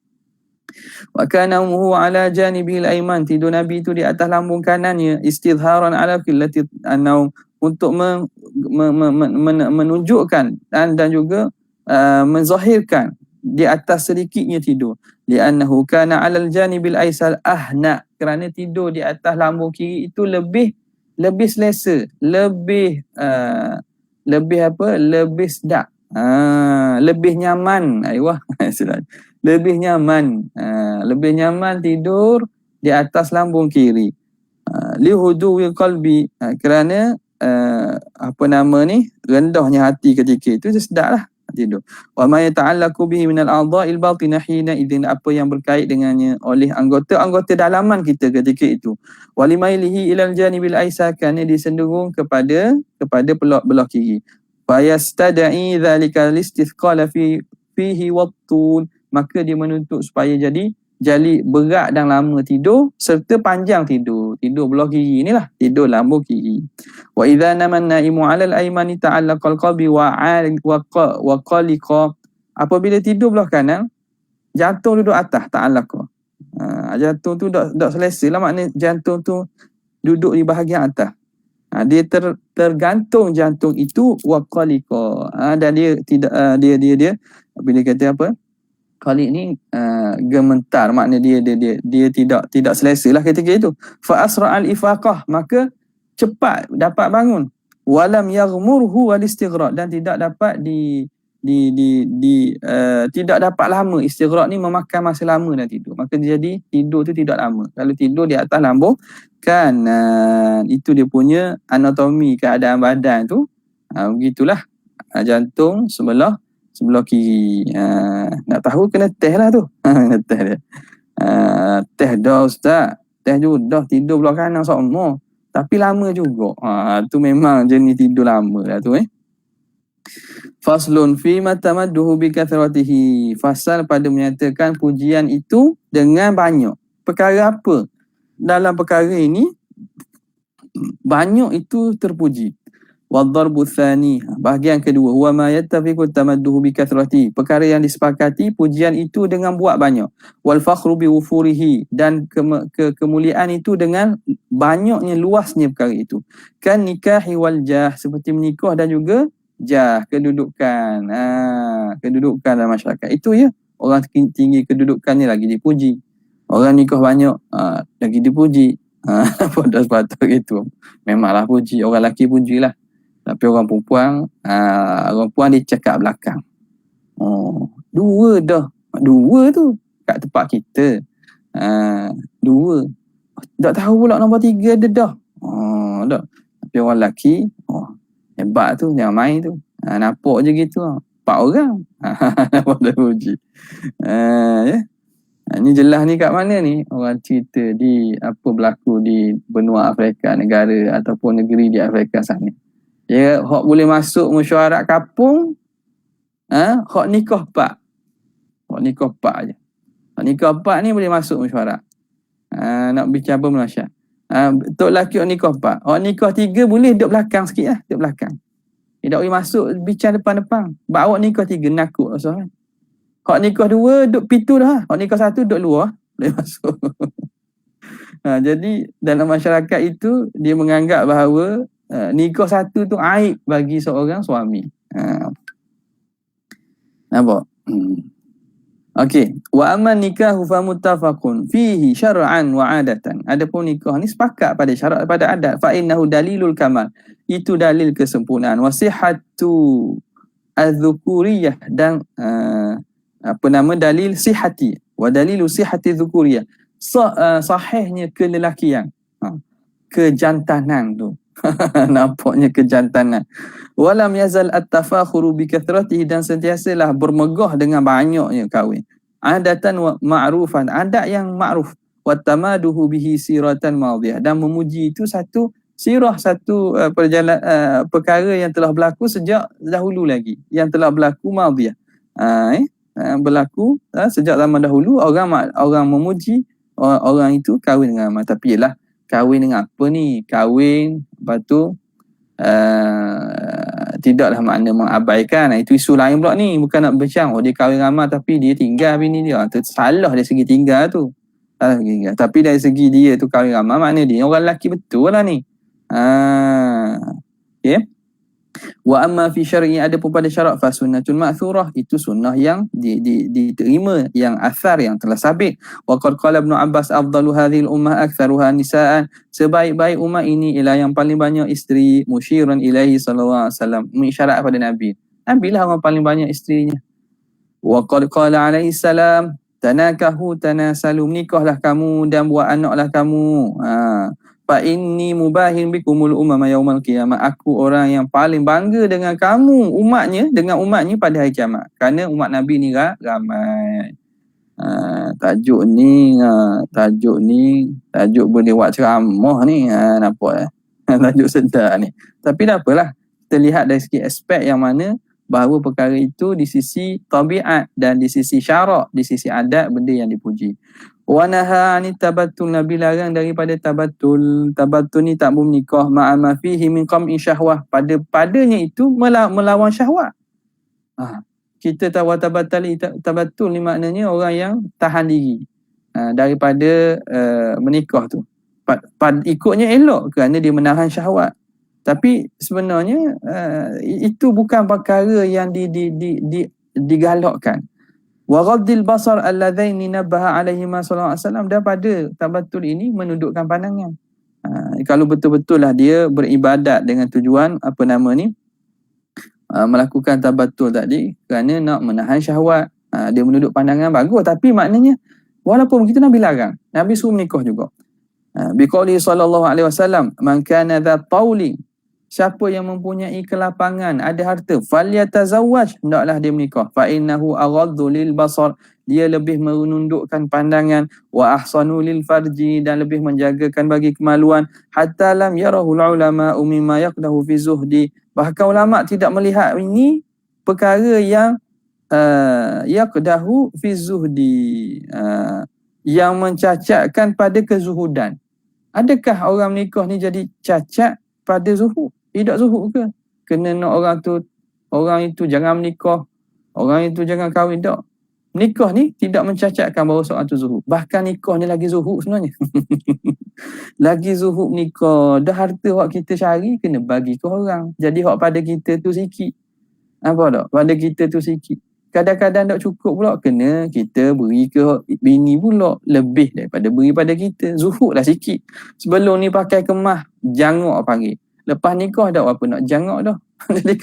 Wa kana umuhu ala janibil aiman, tidur Nabi itu di atas lambung kanannya, istidharan ala qillati an-naum, untuk menunjukkan dan juga menzahirkan di atas sedikitnya tidur. Li'annahu kana 'alal janibil aisal ahna, kerana tidur di atas lambung kiri itu lebih selesa, lebih sedap, lebih nyaman. Aywa, lebih nyaman tidur di atas lambung kiri. Lihuduwi qalbi, kerana rendahnya hati ketika itu, sedaplah tidur. Wa ma yata'allaqu bihi min al-a'dha'il batinah hina idzin, apa yang berkait dengannya oleh anggota-anggota dalaman kita ketika itu. Wa limailihi ilal janibil aisar, kerana disenderung kepada belah kiri. Fa yastad'i dzalika al-istithqala fihi wat-tul, maka dia menuntut supaya jadi berat dan lama tidur serta panjang tidur belah kiri inilah, tidur lambung kiri. Wa idza naman naimu 'alal aymani ta'allaqal qalbi wa qaliqa, apabila tidur belah kanan, jantung duduk atas, ta'allaqa. Jantung tu dak selesa lah, makna jantung tu duduk di bahagian atas. Dia tergantung jantung itu, wa qaliqa. Dan dia tidak dia bila kata apa? Qaliq ni gementar, makna dia tidak selesa lah ketika itu. Fa asra'al ifaqah, maka cepat dapat bangun. Walam yaghmurhu wal istighraq, dan tidak dapat tidak dapat lama. Istighraq ni memakan masa lama dan tidur. Maka jadi tidur tu tidak lama. Kalau tidur di atas lambung kanan, itu dia punya anatomi, keadaan badan tu. Begitulah. Jantung sebelah kiri. Nak tahu kena test lah tu. Kena test dia. Test dah ustaz. Test juga dah tidur belah kanan semua. Tapi lama juga. Tu memang jenis tidur lama lah tu Faslun fi matamadduhu bi kathratihi. Fasal pada menyatakan pujian itu dengan banyak. Perkara apa? Dalam perkara ini banyak itu terpuji. Wadharbu tsani, bahagian kedua, huwa ma yattafiqu tamadduhu bi kathratihi, perkara yang disepakati pujian itu dengan buat banyak. Wal fakhru bi wufurihi, dan kemuliaan itu dengan banyaknya, luasnya perkara itu. Kan nikahi wal jah, seperti menikah dan juga jah, kedudukan. Kedudukan dalam masyarakat. Itu ya, orang tinggi kedudukannya lagi dipuji. Orang nikah banyak lagi dipuji. Pada sepatut itu memanglah puji. Orang lelaki pujilah. Tapi orang perempuan dia cakap belakang. Dua tu kat tempat kita. Dua. Tak tahu pula nombor 3 ada dah. Tak. Tapi orang lelaki, hebat tu, jangan main tu. Nampak je gitu. 4 orang. Pada puji. Ya. Ni jelas ni kat mana ni? Orang cerita berlaku di benua Afrika, negara ataupun negeri di Afrika sana. Ya, hak boleh masuk mesyuarat kampung, hak nikah 4. Hak nikah 4 je. Hak nikah 4 ni boleh masuk mesyuarat. Nak bincang apa Malaysia. Tok lelaki hak nikah 4. Hak nikah 3 boleh duduk belakang sikit lah, duduk belakang. Dia tak boleh masuk bincang depan-depan. Sebab awak nikah 3 nakut rasa. Hak nikah 2 duduk pintu dah. Hak nikah 1 duduk luar, boleh masuk. Jadi dalam masyarakat itu dia menganggap bahawa nikah 1 tu aib bagi seorang suami. Nampak? Okey. Wa amma nikahu fa muttafaqun fihi syar'an wa 'adatan. Adapun nikah ni sepakat pada syarat, pada adat. Fa innahu dalilul kamal. Itu dalil kesempurnaan. Wa sihhatu az-dzukuriyah, dan dalil sihhati. Wa dalilu sihhati dzukuriyah. Sahihnya kelelakian. Kejantanan tu. Nampaknya kejantanan. Walam yazal at-tafakhuru bi kathratihi, dan sentiasalah bermegah dengan banyaknya kahwin. Adatan wa ma'rufan, adat yang ma'ruf, wa tamaduhu bihi siratan madiyah, dan memuji itu satu sirah, satu perkara yang telah berlaku sejak dahulu lagi, yang telah berlaku madiyah. Berlaku sejak zaman dahulu, orang memuji orang itu kahwin dengan amat. Tapi ialah kahwin dengan apa ni? Kahwin, lepas tu tidaklah makna mengabaikan. Itu isu lain pula ni. Bukan nak bincang dia kahwin ramah tapi dia tinggal bini dia. Itu salah dari segi tinggal tu. Tapi dari segi dia tu kahwin ramah, makna dia orang lelaki betul lah ni. Okay. Wa amma fi syar'i, ada pun pada syarak, fa sunnatun ma'thurah, itu sunnah yang diterima, yang athar, yang telah sabit. Wa qad qala Ibnu Abbas afdalu hadhil ummah aktsaruha nisaan, sebaik-baik umat ini ialah yang paling banyak isteri, musyiran ilaihi sallallahu alaihi wasallam, mengisyarat pada Nabi. Nabi lah orang paling banyak isterinya. Wa qad qala alaihi salam tanakahu tanasalu, menikahlah kamu dan buat anaklah kamu. Fa inni mubahin bikumul umama yaumal qiyamah, aku orang yang paling bangga dengan kamu, dengan umatnya pada hari kiamat. Kerana umat Nabi ni ramai. Tajuk boleh buat ceramah ni. Nampak tajuk sedar ni. Tapi tak apalah, kita lihat dari segi aspek yang mana bahawa perkara itu di sisi tabiat dan di sisi syarak, di sisi adat, benda yang dipuji. Wa naha anit tabattul, Nabi larang daripada tabattul. Tabattul ni tak bernikah ma'ama fihi min qam'i syahwah, padanya itu melawan syahwat. Kita tahu tabattul ni maknanya orang yang tahan diri daripada menikah tu. Ikutnya elok kerana dia menahan syahwat. Tapi sebenarnya itu bukan perkara yang digalakkan. Wa ghaddil basar alladzaini nabbaha alaihi sallallahu alaihi wasallam, dan pada tabattul ini menundukkan pandangan. Kalau betul-betul lah dia beribadat dengan tujuan melakukan tabattul tadi kerana nak menahan syahwat, dia menunduk pandangan, bagus. Tapi maknanya walaupun begitu Nabi larang, Nabi suruh menikah juga. Biqauli sallallahu alaihi wasallam, man kana dha tauli, siapa yang mempunyai kelapangan, ada harta, falyatazawwaj, hendaklah dia menikah. Fa innahu aghaddu lil basar, dia lebih menundukkan pandangan, wa ahsanu lil farji, dan lebih menjagakan bagi kemaluan. Hatta lam yarahu ulama mimma yaqdahu fi zuhdi, bahkan ulama tidak melihat ini perkara yang yaqdahu fi zuhdi, yang mencacatkan pada kezuhudan. Adakah orang menikah ni jadi cacat pada zuhud? Tidak zuhud ke? Kena nak orang itu jangan menikah, orang itu jangan kahwin, tak. Nikah ni tidak mencacatkan bahawa seorang tu zuhud. Bahkan nikah ni lagi zuhud sebenarnya. Lagi zuhud nikah. Dah harta hak kita cari kena bagi ke orang. Jadi hak pada kita tu sikit. Apa tak? Pada kita tu sikit. Kadang-kadang tak cukup pula, kena kita beri ke bini pula lebih daripada beri pada kita. Zuhud lah sikit. Sebelum ni pakai kemah, jangok panggil. Lepas nikah dah apa nak jangok dah. Jadi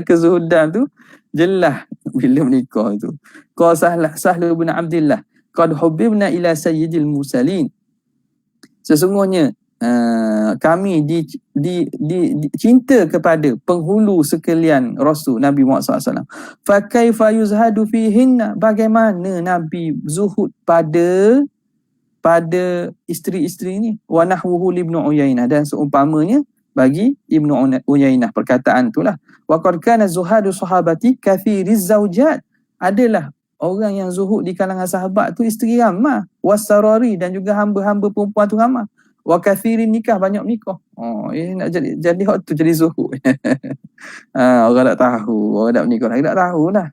kezuhudan tu jelas bila menikah tu. Qala Sahlu bin Abdillah, qad hubbibna ila sayyidil mursalin, sesungguhnya kami cinta kepada penghulu sekalian Rasul Nabi Muhammad SAW. Fa kaifa yuzhadu fihinna, bagaimana Nabi zuhud pada isteri-isteri ni. Wa nahwuhu Ibnu Uyainah, dan seumpamanya bagi Ibnu Uyainah, perkataan itulah. Wa qad kana zuhadu sahabati kathiriz zaujat, adalah orang yang zuhud di kalangan sahabat tu isteri ramah, wasarari, dan juga hamba-hamba perempuan tu ramah. Wa kathirin nikah, banyak nikah. Nak jadi hak tu jadi zuhud. Orang tak tahu, orang tak menikah lagi tak tahulah.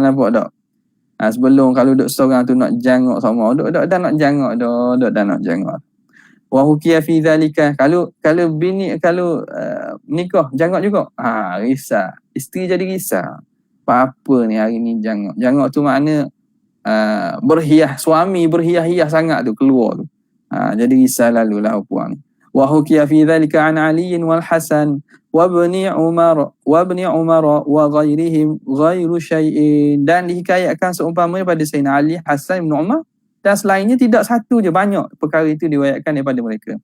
Nampak tak? Sebelum kalau duk seorang tu nak jangok sama, duk dah nak jangok dah, wa hukiya fi dhalika, kalau bini nikah jangok juga, risau, isteri jadi risau. Apa ni hari ni jangok tu makna berhias, suami berhias-hias sangat tu keluar tu, jadi risau lalulah puan. Wa hukiya fi dhalika an Ali wal Hasan wa ibni Umar wa ghairihim ghairu syai'in, dan dihikayatkan seumpamanya pada Sayyidina Ali, Hasan, Ibn Umar, dan selainnya tidak satu je, banyak perkara itu diriwayatkan daripada mereka.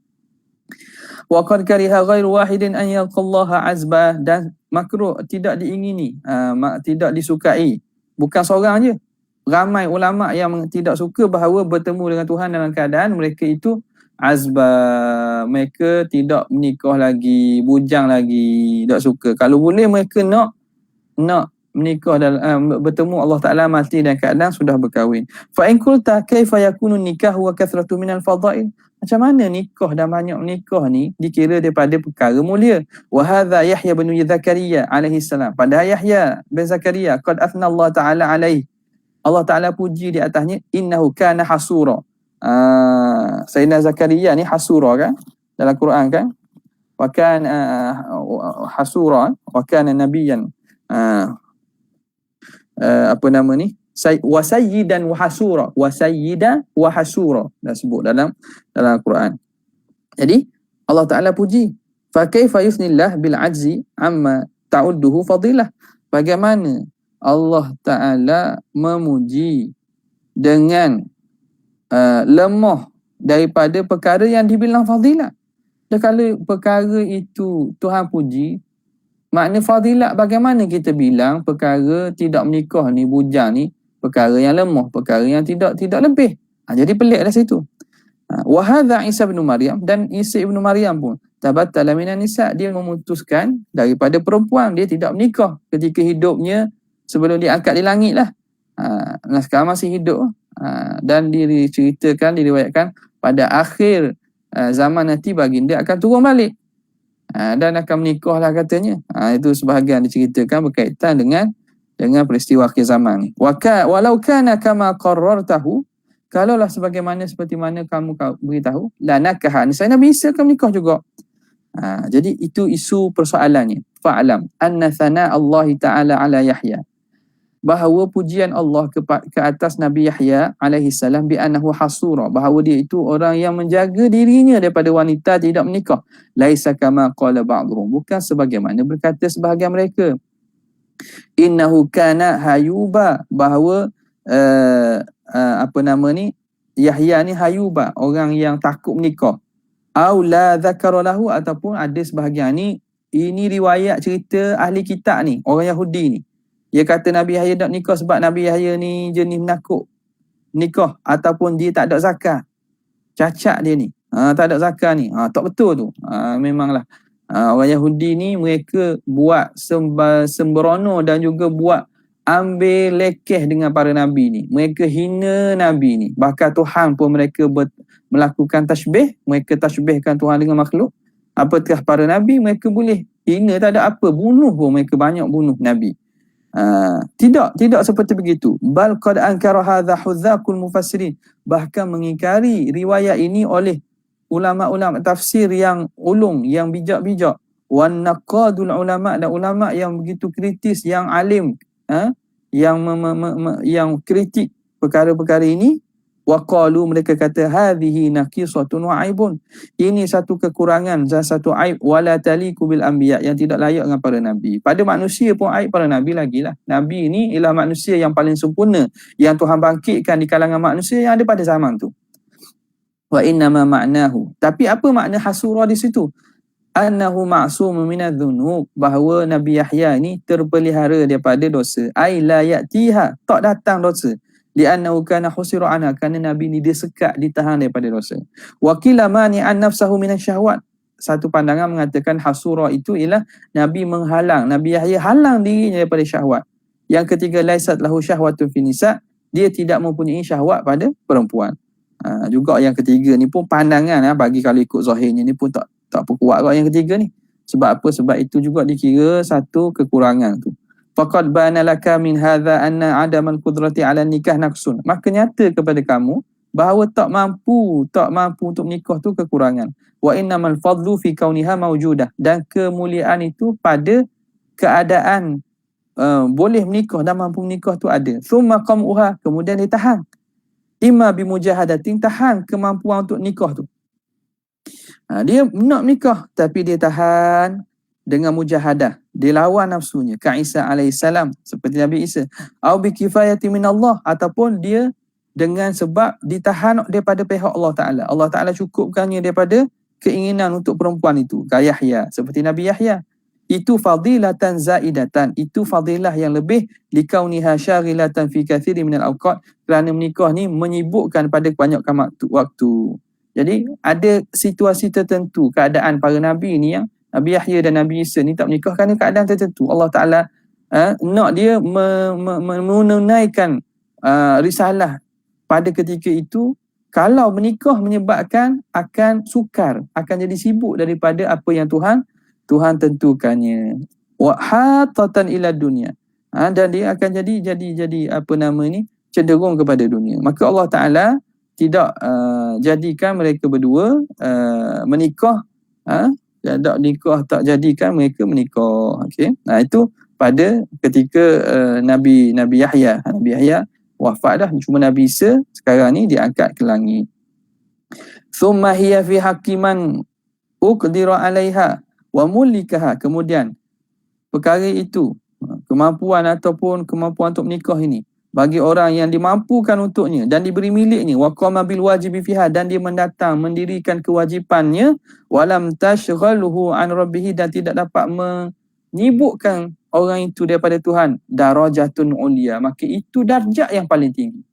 Wa qad kariha ghairu wahidin an yalqallaha azbah, dan makruh, tidak diingini, tidak disukai, bukan seorang je, ramai ulama yang tidak suka bahawa bertemu dengan Tuhan dalam keadaan mereka itu azbah, mereka tidak menikah lagi, bujang lagi, tak suka. Kalau boleh mereka nak menikah dalam bertemu Allah Ta'ala mati dan keadaan sudah berkahwin. Fa in qulta kaifa yakunu nikah wa kathratu minal fadail, macam mana nikah dan banyak menikah ni dikira daripada perkara mulia. Wa hadha Yahya bin Zakaria alaihi salam, padahal Yahya bin Zakaria qad athna Allah Ta'ala alaihi, Allah Ta'ala puji di atasnya, innahu kana hasura. Sayyidina Zakaria ni hasura kan dalam Quran kan, wa kana hasura wa kana nabiyan, apa nama ni, wa sayyidan wa hasura, wa sayyida wa hasura, dah sebut dalam Quran. Jadi Allah Ta'ala puji, fa kaifa yusnillah bil ajzi amma ta'udduhu fadilah, bagaimana Allah Ta'ala memuji dengan lemah daripada perkara yang dibilang fadilat. Dan kalau perkara itu Tuhan puji, makna fadilat, bagaimana kita bilang perkara tidak menikah ni, bujang ni, perkara yang lemah, perkara yang tidak lebih. Jadi pelik dari situ. Wa hadza Isa bin Maryam, dan Isa ibnu Maryam pun tabattala minan nisa, dia memutuskan daripada perempuan, dia tidak menikah ketika hidupnya sebelum dia angkat di langit lah. Nah, sekarang masih hidup. Dan diceritakan, diriwayatkan pada akhir zaman nanti baginda akan turun balik dan akan menikah lah katanya. Itu sebahagian diceritakan berkaitan dengan peristiwa akhir zaman ni. Walau kana kama qarrartahu, kalaulah sebagaimana seperti mana kamu beritahu, la nakaha, saya Nabi Isa akan menikah juga. Jadi itu isu persoalannya. Fa'alam anna thana Allah Ta'ala ala Yahya, bahawa pujian Allah ke atas Nabi Yahya alaihi salam, bi annahu hasura, bahawa dia itu orang yang menjaga dirinya daripada wanita tidak menikah. Laisa kama qala ba'dhum, bukan sebagaimana berkata sebahagian mereka. Innahu kana hayuba, bahawa apa nama ni, Yahya ni hayuba, orang yang takut menikah. Au la dzakara lahu, ataupun ada sebahagian ni, ini riwayat cerita ahli kitab ni, orang Yahudi ni. Dia kata Nabi Yahya tak nikah sebab Nabi Yahya ni jenis menakut nikah, ataupun dia tak ada zakat. Cacat dia ni. Tak ada zakat ni. Tak betul tu. Memanglah. Orang Yahudi ni mereka buat sembrono dan juga buat ambil lekeh dengan para Nabi ni. Mereka hina Nabi ni. Bahkan Tuhan pun mereka melakukan tasbih. Mereka tasbihkan Tuhan dengan makhluk. Apakah para Nabi mereka boleh hina, tak ada apa. Bunuh pun mereka banyak bunuh Nabi. Tidak seperti begitu. Bal qad ankara hadza hudzaqul mufassirin, bahkan mengingkari riwayat ini oleh ulama-ulama tafsir yang ulung, yang bijak-bijak, wan naqadul ulama, dan ulama yang begitu kritis, yang alim, yang kritik perkara-perkara ini. Wa qalu, mereka kata, hadhihi naqisatun wa aibun, ini satu kekurangan dan satu aib, wala taliku bil anbiya, yang tidak layak dengan para nabi. Pada manusia pun aib, para nabi lagilah. Nabi ini ialah manusia yang paling sempurna yang Tuhan bangkitkan di kalangan manusia yang ada pada zaman tu. Wa innama ma'nahu, tapi apa makna hasura di situ? Annahu ma'sumun minadz-dzunub, bahawa Nabi Yahya ini terpelihara daripada dosa. Ai la ya'tiha, tak datang dosa. Li'annahu kana husira anha, kerana Nabi ni dia sekat, ditahan daripada dosa. Wa qila mani'an nafsahu minasyahwat, satu pandangan mengatakan hasura itu ialah Nabi menghalang, Nabi Yahya halang dirinya daripada syahwat. Yang ketiga, laisat lahu syahwatun fi nisa, dia tidak mempunyai syahwat pada perempuan. Juga yang ketiga ni pun pandangan, bagi kalau ikut zahirnya ni pun tak kuat yang ketiga ni. Sebab apa? Sebab itu juga dikira satu kekurangan tu. Faqad bana laka min hadza anna adamal qudrati ala nikah naqsun, maka nyata kepada kamu bahawa tak mampu untuk menikah tu kekurangan. Wa innamal fadlu fi kauniha mawjudah, dan kemuliaan itu pada keadaan boleh menikah dan mampu menikah tu ada. Summa qamuha, kemudian ditahan. Imma bimujahadatin, tahan kemampuan untuk nikah tu. Dia nak menikah tapi dia tahan dengan mujahadah, dia lawan nafsunya, ka Isa alaihissalam, seperti Nabi Isa. Au bi kifayati min Allah, ataupun dia dengan sebab ditahan daripada pihak Allah Ta'ala. Allah Ta'ala cukupkannya daripada keinginan untuk perempuan itu, kayak Yahya, seperti Nabi Yahya. Itu fadilatan zaidatan, itu fadilah yang lebih likauniha syaghilatan fi katsiri minal awqat, kerana menikah ni menyibukkan pada kebanyakan waktu. Jadi ada situasi tertentu keadaan para nabi ni, yang Nabi Yahya dan Nabi Isa ni tak menikah kerana keadaan tertentu. Allah Taala nak dia menunaikan risalah pada ketika itu. Kalau menikah menyebabkan akan sukar, akan jadi sibuk daripada apa yang Tuhan tentukannya. Wa hatatan ila dunia. Dan dia akan jadi apa nama ni, cenderung kepada dunia. Maka Allah Taala tidak jadikan mereka berdua menikah, tak jadikan mereka menikah. Okey. Itu pada ketika Nabi Yahya. Nabi Yahya wafat dah, cuma Nabi Isa sekarang ni diangkat ke langit. Thumma hiya fi hakiman uqdira 'alaiha wa mulikaha. Kemudian perkara itu, kemampuan ataupun kemampuan untuk menikah ini, bagi orang yang dimampukan untuknya dan diberi miliknya, wa qama bil wajibi fiha, dan dia mendirikan kewajipannya, walam tashghaluhu an rabbih, dan tidak dapat menyibukkan orang itu daripada Tuhan, darajatun ulia, maka itu darjat yang paling tinggi.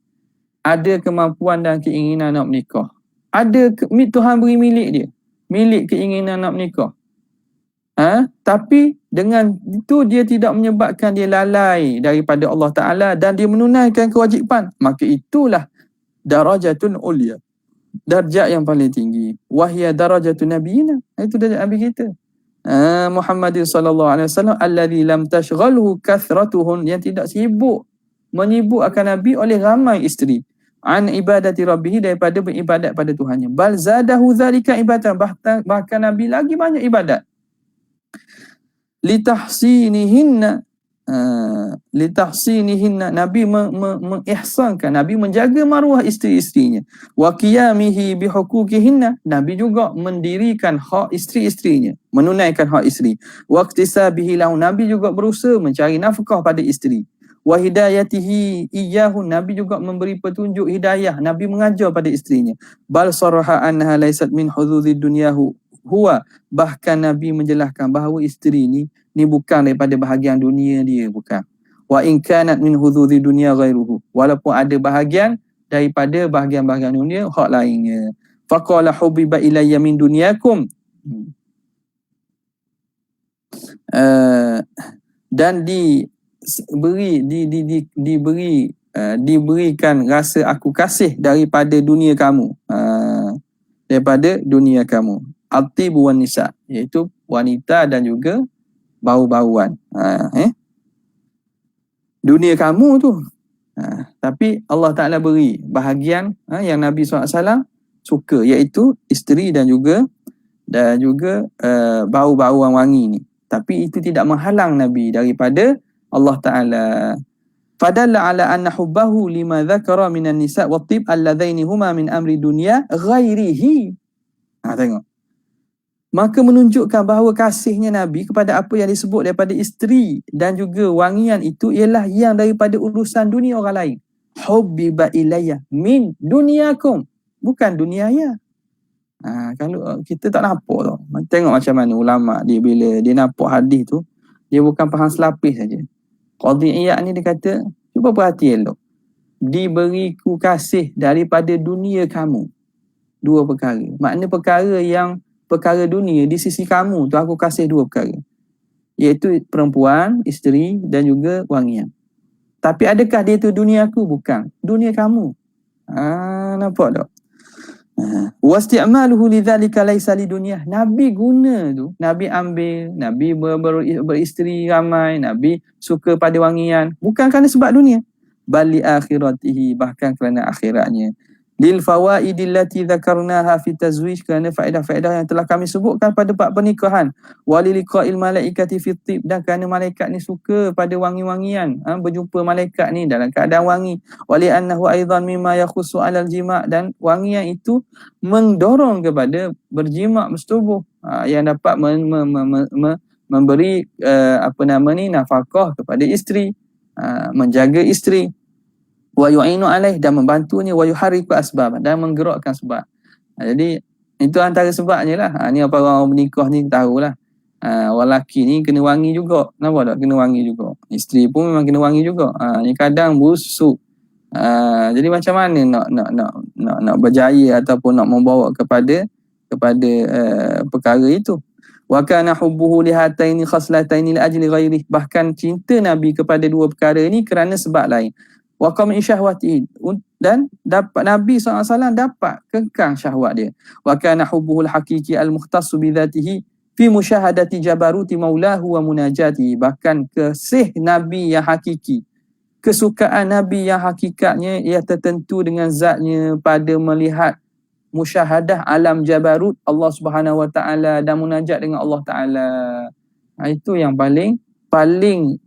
Ada kemampuan dan keinginan nak menikah, ada Tuhan beri milik dia, milik keinginan nak menikah, tapi dengan itu dia tidak menyebabkan dia lalai daripada Allah Ta'ala dan dia menunaikan kewajipan, maka itulah darajatun ulia, darjat yang paling tinggi. Wahya darajatun nabiyina, itu darjat Nabi kita Muhammadin sallallahu alaihi wasallam, alladhi lam tashghalhu kathratuhun, yang tidak menyibuk akan Nabi oleh ramai isteri, an ibadati rabbih, daripada beribadat pada Tuhannya, bal zadahu zalika ibadatan, bahkan Nabi lagi banyak ibadat, litahsinihinna, Nabi mengihsankan, Nabi menjaga maruah isteri-isterinya, wa qiyamihi bihuquqihinna, Nabi juga mendirikan hak isteri-isterinya, menunaikan hak isteri, wa iktisabihi lahu, Nabi juga berusaha mencari nafkah pada isteri, wa hidayatihi iyyahu, Nabi juga memberi petunjuk hidayah, Nabi mengajar pada isterinya, bal saraha annaha laysat min hududid dunyahu huwa, bahkan Nabi menjelaskan bahawa isteri ni bukan daripada bahagian dunia dia, bukan. Wa in kanat min hududid dunya ghairuhu, walaupun ada bahagian daripada bahagian-bahagian dunia hak lainnya. Faqala hubiba ilayya min dunyakum, dan diberikan rasa aku kasih daripada dunia kamu, Al-tibu wan nisa, iaitu wanita dan juga bau-bauan. Dunia kamu tu. Tapi Allah Ta'ala beri bahagian yang Nabi SAW suka, iaitu isteri dan juga bau-bauan wangi ni. Tapi itu tidak menghalang Nabi daripada Allah Ta'ala. Fadalla ala anna hubbahu lima dhakara minan nisa' wa tib alladhaini huma min amri dunia ghairihi. Tengok. Maka menunjukkan bahawa kasihnya Nabi kepada apa yang disebut daripada isteri dan juga wangian itu ialah yang daripada urusan dunia orang lain. Hubbiba ilayya min dunyakum, bukan dunia ya. Kalau kita tak nampak tau. Tengok macam mana ulama dia bila dia nampak hadis tu, dia bukan faham selapis saja. Qadhi Iyad ni dia kata, cuba perhati elok. Diberiku kasih daripada dunia kamu. Dua perkara. Makna perkara dunia di sisi kamu tu aku kasih dua perkara, iaitu perempuan, isteri dan juga wangian. Tapi adakah dia tu dunia aku? Bukan, dunia kamu. Nampak tak? Wasti'maluhu lidzalika laisa lidunya. Nabi guna tu, Nabi ambil, Nabi beristeri ramai, Nabi suka pada wangian, bukan kerana sebab dunia, bali akhiratihi, bahkan kerana akhiratnya. Lil fawaidil lati dzakarnaha fi tazwij, kerana faedah-faedah yang telah kami sebutkan pada bab pernikahan, waliliqa'il malaikati fi tib, dan kerana malaikat ni suka pada wangi-wangian, berjumpa malaikat ni dalam keadaan wangi, wali annahu aidan mimma yakhussu 'alal jima', dan wangian itu mendorong kepada berjima' bersetubuh, yang dapat memberi nafkah kepada isteri, menjaga isteri, wa yu'inu alaih, dan membantunya, wa yuharriku asbab, dan menggerakkan sebab. Jadi Itu antara sebabnya lah. Ni apa orang menikah ni tahulah. Orang lelaki ni kena wangi juga. Kenapa tak kena wangi juga? Isteri pun memang kena wangi juga. Ni kadang busuk. Jadi macam mana nak berjaya ataupun nak membawa kepada perkara itu. Wa kana hubbuhu li hataini khaslataini li ajli ghairihi. Bahkan cinta Nabi kepada dua perkara ini kerana sebab lain. Wa qam syahwati, dan dapat Nabi SAW dapat kekang syahwat dia. Wa kana hubbuhu al-haqiqi al-mukhtassu bi dhatihi fi musyahadati jabaruti maulahu wa munajati. Bahkan kesih Nabi yang hakiki, kesukaan Nabi yang hakikatnya ia tertentu dengan zatnya pada melihat musyahadah alam jabarut Allah Subhanahu Wa Taala dan munajat dengan Allah Taala. Itu yang paling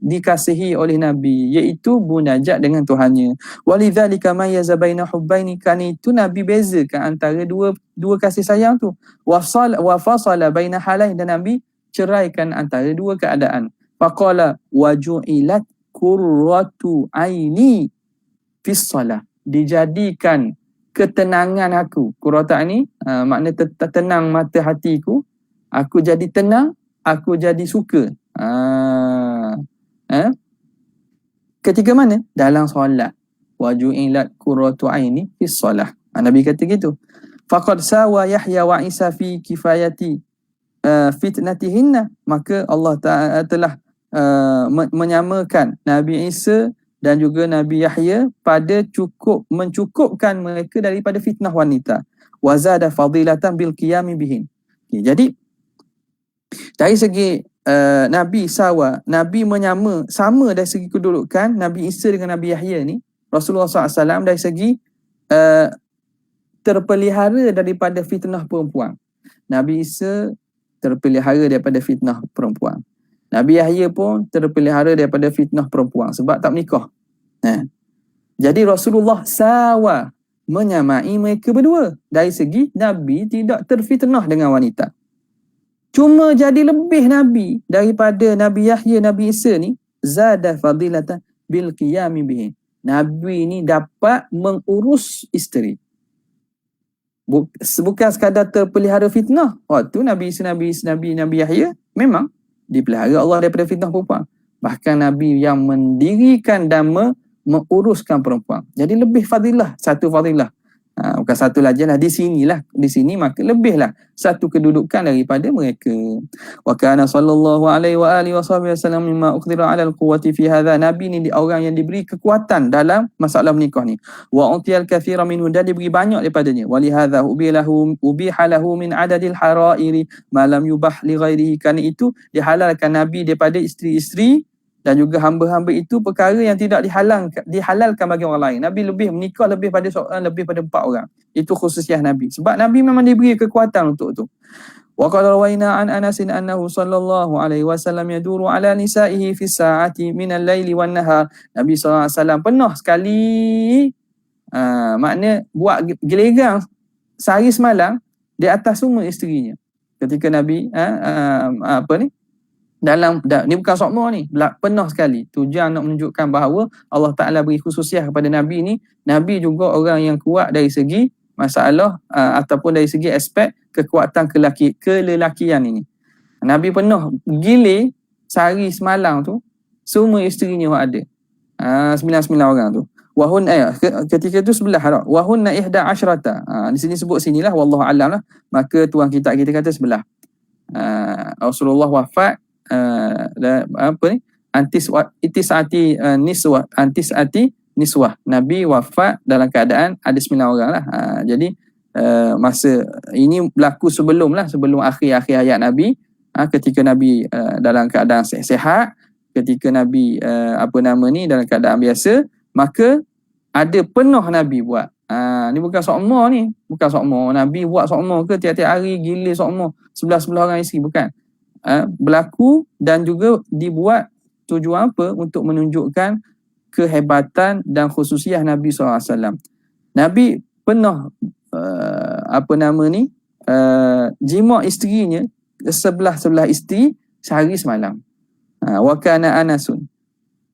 dikasihi oleh Nabi, iaitu munajat dengan Tuhannya. Walidzalika mayyaza baina hubbaini, kan itu Nabi bezakan antara dua kasih sayang tu. Wa fasala baina halain, dan Nabi ceraikan antara dua keadaan. Faqala waju'ilat qurratu aini fis salah, dijadikan ketenangan aku. Qurratu aini makna tenang mata hatiku. Aku jadi tenang, aku jadi suka. Ketika mana? Dalam solat. Waju'ilat qurratu aini fis salah. Nabi kata gitu. Faqad sawa Yahya wa Isa fi kifayati fitnatihinna, maka Allah Ta'ala telah menyamakan Nabi Isa dan juga Nabi Yahya pada mencukupkan mereka daripada fitnah wanita. Wa zada fadilatan bil qiyami bihin. Jadi dari segi Nabi Nabi sama dari segi kedudukan Nabi Isa dengan Nabi Yahya ni, Rasulullah SAW dari segi terpelihara daripada fitnah perempuan. Nabi Isa terpelihara daripada fitnah perempuan. Nabi Yahya pun terpelihara daripada fitnah perempuan sebab tak menikah. Jadi Rasulullah SAW menyamai mereka berdua. Dari segi Nabi tidak terfitnah dengan wanita. Cuma jadi lebih Nabi daripada Nabi Yahya, Nabi Isa ni, zada fadilatan bil qiyami bihi. Nabi ni dapat mengurus isteri. Bukan sekadar terpelihara fitnah. Waktu Nabi Isa, Nabi Yahya memang dipelihara Allah daripada fitnah perempuan. Bahkan Nabi yang mendirikan dan menguruskan perempuan. Jadi lebih fadilah, satu fadilah. Bukan satu lah je lah, di sini maka lebihlah satu kedudukan daripada mereka. Wa kana sallallahu alaihi wa alihi wasallam mimma uqdira ala alquwwati fi hadha. Nabi ni orang yang diberi kekuatan dalam masalah menikah ni. Wa utiyal katsira minhu, dan diberi banyak daripadanya. Wa li hadha ubihalahu min adadil harairi ma lam yubah li ghairihi. Kerana itu dihalalkan Nabi daripada isteri-isteri dan juga hamba-hamba itu perkara yang tidak dihalalkan bagi orang lain. Nabi lebih menikah lebih pada 4 orang. Itu khususiah Nabi. Sebab Nabi memang diberi kekuatan untuk itu. Wa qad rawaina an Anas annahu sallallahu alaihi wasallam yaduru ala nisaihi fi sa'ati min al-laili wan nahar. Nabi sallallahu alaihi wasallam pernah sekali makna buat gelegang sehari semalam di atas semua isterinya. Ketika Nabi ni bukan sokmo ni, penuh sekali. Tujuan nak menunjukkan bahawa Allah Ta'ala beri khususiah kepada Nabi ni. Nabi juga orang yang kuat dari segi masalah ataupun dari segi aspek kekuatan kelelakian ini. Nabi pernah gilir sehari semalam tu semua isterinya ada. 99 orang tu. Ketika itu sebelah dah. Wahunna 11. Di sini sebut sinilah, wallahu alam lah. Maka tuan kita kata sebelah. Rasulullah wafat antisati niswah. Nabi wafat dalam keadaan ada 9 orang lah. Jadi masa ini berlaku sebelum akhir hayat Nabi, ketika Nabi dalam keadaan sihat, ketika Nabi dalam keadaan biasa, maka ada penuh Nabi buat. Ni bukan sokmo ni, Nabi buat sokmo ke tiap-tiap hari gilir sokmo 11 orang isteri, bukan. Berlaku dan juga dibuat tujuan apa? Untuk menunjukkan kehebatan dan khususiah Nabi SAW. Nabi pernah jima isterinya sebelah isteri sehari semalam. Wa kana Anasun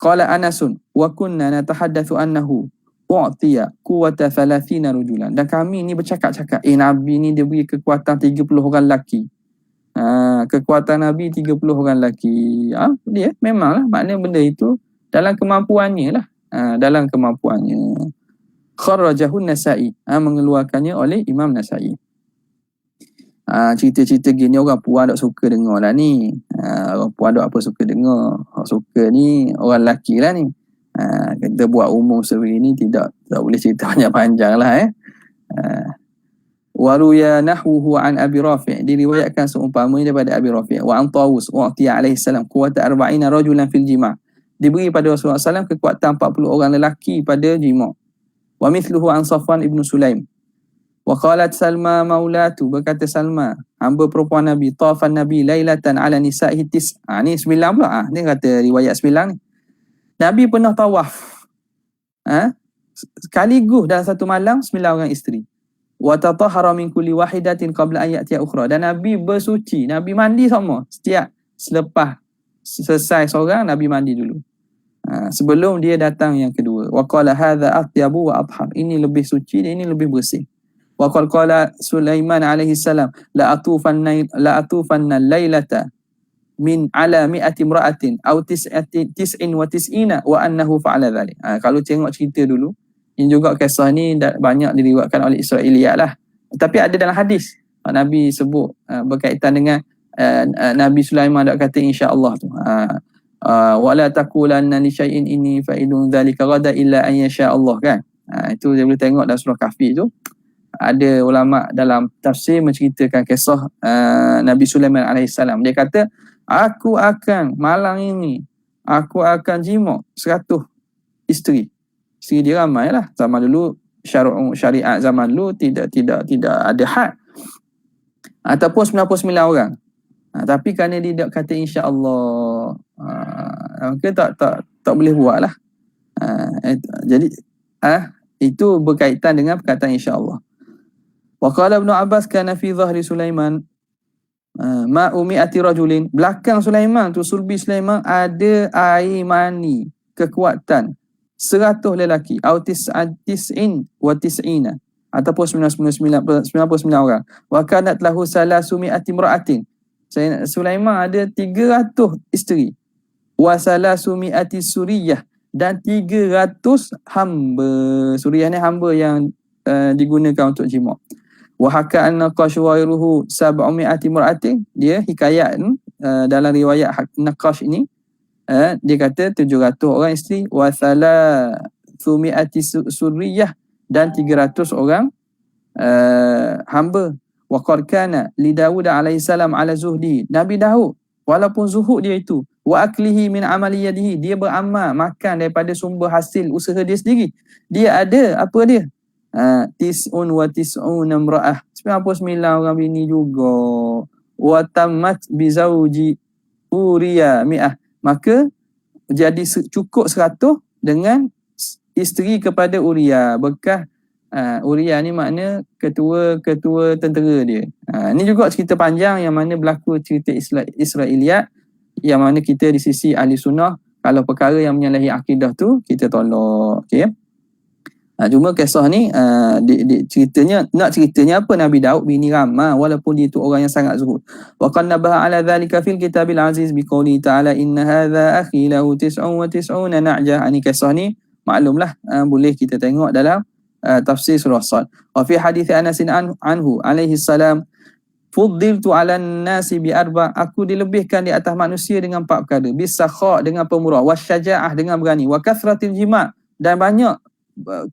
qala Anasun wa kunna natahaddatsu annahu u'tiya quwwata 30 rajulan. Dan kami ni bercakap-cakap, Nabi ni dia beri kekuatan 30 orang lelaki. Kekuatan Nabi 30 orang lelaki. Dia memanglah maknanya benda itu dalam kemampuannya lah. Dalam kemampuannya. Kharrajahu Nasa'i. Mengeluarkannya oleh Imam Nasa'i. Cerita-cerita gini orang puan tak suka dengar lah ni. Orang puan tak apa suka dengar. Orang suka ni orang lelaki lah ni. Kita buat umum seperti ini tak boleh cerita panjang-panjang lah Waruya nahwuhu an Abi Rafi', diriwayatkan seumpamanya daripada Abi Rafi'. Wa an Tawus u'tiya alaihi salam quwwata 40 rajulan fil jima', diberi pada Rasulullah SAW kekuatan 40 orang lelaki pada jima'. Wa mithluhu an Safwan ibn Sulaim. Wa qalat Salma maulatu, berkata Salma hamba perempuan Nabi, tafan Nabi lailatan ala nisa'i ni 9 pula. Ni kata riwayat 9 ni. Nabi pernah tawaf sekaligus dalam satu malam 9 orang isteri. Wa tatahhara min kulli wahidatin qabla an ya'tiya ukhra, dan Nabi bersuci, Nabi mandi semua. Selepas selesai seorang, Nabi mandi dulu sebelum dia datang yang kedua. Wa qala hadza atyabu wa athhar, ini lebih suci dan ini lebih bersih. Wa qala Sulaiman alaihi salam la atufanna lailata min ala mi'ati imra'atin aw tis'in wa tis'ina wa annahu fa'ala dhalik. Kalau tengok cerita dulu, ini juga kisah ni banyak diriwayatkan oleh Israiliyat lah. Tapi ada dalam hadis Nabi sebut berkaitan dengan Nabi Sulaiman dak kata insya-Allah tu. Wala taqulanna li syai'in inni fa'ilun dhalika ghada illa an yasha Allah kan. Itu dia boleh tengok dalam surah Kahfi tu. Ada ulama dalam tafsir menceritakan kisah Nabi Sulaiman alaihissalam. Dia kata, aku akan malam ini aku akan jima' 100 isteri. Isteri dia ramai lah. Zaman dulu syariat zaman dulu tidak ada had. Ataupun 99 orang. Tapi kerana dia tak kata insya-Allah, maka tak boleh buat lah. Jadi itu berkaitan dengan perkataan insya-Allah. Wa qala Ibn Abbas kana fi dhahri Sulaiman ma'u mi'ati rajulin, belakang Sulaiman tu, sulbi Sulaiman ada air mani kekuatan 100 lelaki, au tis'in wa tis'ina, ataupun 99 orang. Wa kanat lahu salasumi'ati imra'atin, Sulaiman ada 300 isteri. Wa salasumi'ati suriyah, dan 300 hamba. Suriyah ni hamba yang digunakan untuk jima'. Wa haka anna qashwairuhu 700 imra'atin, dia hikayat dalam riwayat Naqash ini dia kata 700 orang isteri. Wa thalathumiyati suriyah, dan 300 orang hamba. Wa qad kana li Daud alaihi salam ala zuhdi, Nabi Daud walaupun zuhud dia itu, wa aklihi min amali yadihi, dia beramal makan daripada sumber hasil usaha dia sendiri. Dia ada apa dia? Tis'un wa tis'una imra'ah, 99 orang bini juga. Wa tammat bi zauji uriya mi'ah, maka jadi cukup 100 dengan isteri kepada Uria, bekas Uria ni makna ketua tentera dia. Ni juga cerita panjang yang mana berlaku cerita Israiliyat, yang mana kita di sisi ahli sunnah kalau perkara yang menyalahi akidah tu kita tolak. Okey. Cuma kisah ni ceritanya apa, Nabi Daud bini ramah walaupun dia tu orang yang sangat zuhud. Wa qad nabaha ala dhalika fil kitabil aziz biqouli ta'ala inna hadha akhi lahu 99 na'jah. Ini kisah ni maklumlah, boleh kita tengok dalam tafsir surah Sad. Wa fi hadits Anas anhu alaihi salam fuddiltu 'alan nasi bi arba', aku dilebihkan di atas manusia dengan 4 perkara. Bisakha, dengan pemurah, wasyaja'ah, dengan berani, wa kathratil jima', dan banyak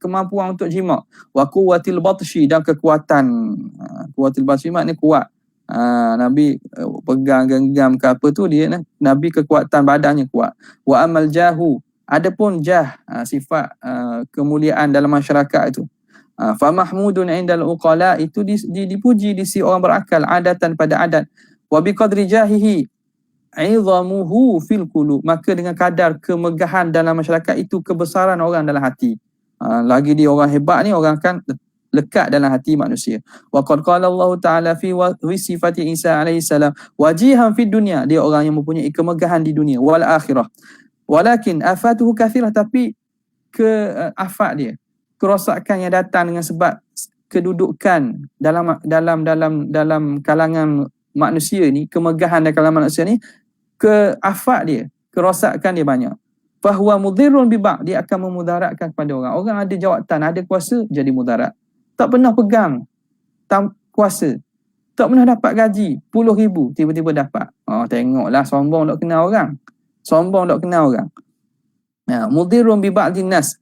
kemampuan untuk jima', wa quwwatil batshi, dan kekuatan. Quwwatil batshi maknanya kuat. Nabi pegang genggam ke apa tu, dia Nabi kekuatan badannya kuat. Wa amal jahu, adapun jah, sifat kemuliaan dalam masyarakat itu. Fa mahmudun indal uqala, itu dipuji di sisi orang berakal, adatan pada adat. Wa biqadri jahihi izamuhu fil qulub, maka dengan kadar kemegahan dalam masyarakat itu kebesaran orang dalam hati. Lagi dia orang hebat ni, orang akan lekat dalam hati manusia. Wa qad qala Allah Ta'ala fi sifati Isa alaihi salam wajihan fid dunya, dia orang yang mempunyai kemegahan di dunia wal akhirah. Walakin afatuhu kathirah, tapi afat dia, kerosakan yang datang dengan sebab kedudukan dalam kalangan manusia ni, kemegahan dalam kalangan manusia ni, keafat dia, kerosakan dia banyak. Fahuwa mudhirrun bi ba'd, dia akan memudaratkan kepada orang. Orang ada jawatan, ada kuasa, jadi mudarat. Tak pernah pegang kuasa, tak pernah dapat gaji 10,000, tiba-tiba dapat. Tengoklah, sombong tak kenal orang. Sombong tak kenal orang. Mudhirrun bi ba'din nas.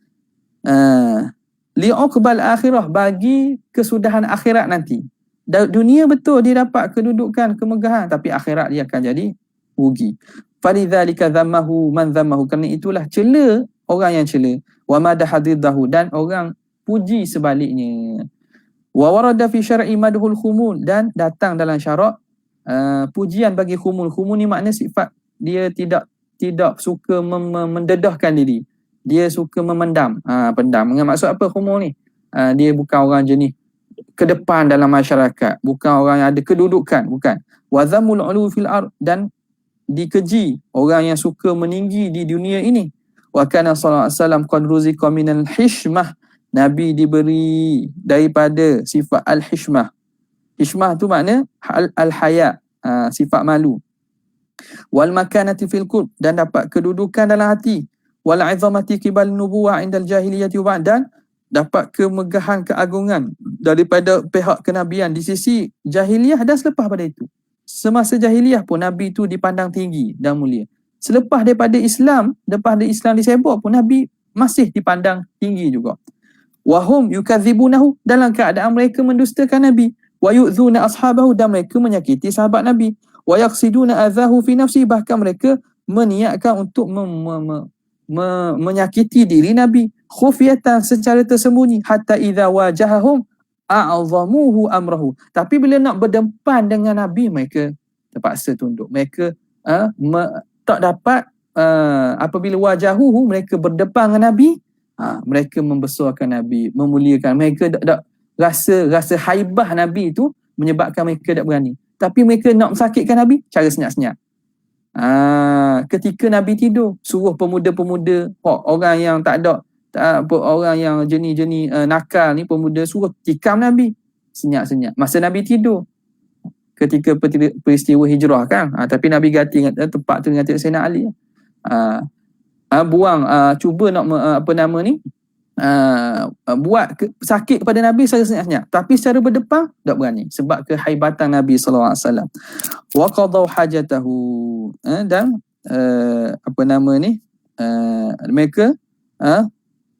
Li'uqbal akhirah, bagi kesudahan akhirat nanti. Dunia betul dia dapat kedudukan, kemegahan, tapi akhirat dia akan jadi rugi. Falidzalika dhammahu man dhammahu, kerana itulah cela orang yang cela, wa madaha diddahu, dan orang puji sebaliknya. Wa warada fi syar'i madhul khumul, dan datang dalam syarak pujian bagi khumul. Khumul ni makna sifat dia tidak suka mendedahkan diri. Dia suka memendam. Pendam. Dengan maksud apa khumul ni? Dia bukan orang jenis ke depan dalam masyarakat, bukan orang yang ada kedudukan, bukan. Wa dhamul ulu fil ard, dan dikeji orang yang suka meninggi di dunia ini. Wa kana sallallahu alaihi wasallam qad ruziqa minal hishmah, Nabi diberi daripada sifat al-hishmah. Hishmah tu makna al-haya, sifat malu. Wal makanati fil qulub, dan dapat kedudukan dalam hati. Wal 'izamati qibal nubuwah indal jahiliyati wa dan dapat kemegahan, keagungan daripada pihak kenabian di sisi jahiliyah dan selepas pada itu. Semasa jahiliyah pun Nabi tu dipandang tinggi dan mulia. Selepas daripada Islam disebut pun Nabi masih dipandang tinggi juga. Wahum yukadzibunahu, dalam keadaan mereka mendustakan Nabi. Wa yu'dzuna ashabahu, dan mereka menyakiti sahabat Nabi. Wa yaqsiduna adzahu fi nafsi, bahkan mereka meniatkan untuk menyakiti diri Nabi. Khufiyatan, secara tersembunyi. Hatta idza wajahahum a'zamuhu amrahu, tapi bila nak berdepan dengan Nabi, mereka terpaksa tunduk. Mereka tak dapat apabila wajahuhu, mereka berdepan dengan Nabi, mereka membesarkan Nabi, memuliakan. Mereka tak rasa haibah Nabi itu menyebabkan mereka tak berani. Tapi mereka nak mensakitkan Nabi, cara senyap-senyap. Ketika Nabi tidur, suruh pemuda-pemuda, orang yang orang yang jenis nakal ni, pemuda, suruh tikam Nabi, senyap-senyap masa Nabi tidur ketika peristiwa hijrah kan. Tapi Nabi ganti tempat tu dengan Sayyidina Ali. Cuba nak buat sakit kepada Nabi secara senyap-senyap, tapi secara berdepan tak berani sebab kehaibatan Nabi sallallahu alaihi wasallam. Wa qadaw hajatahu, dan mereka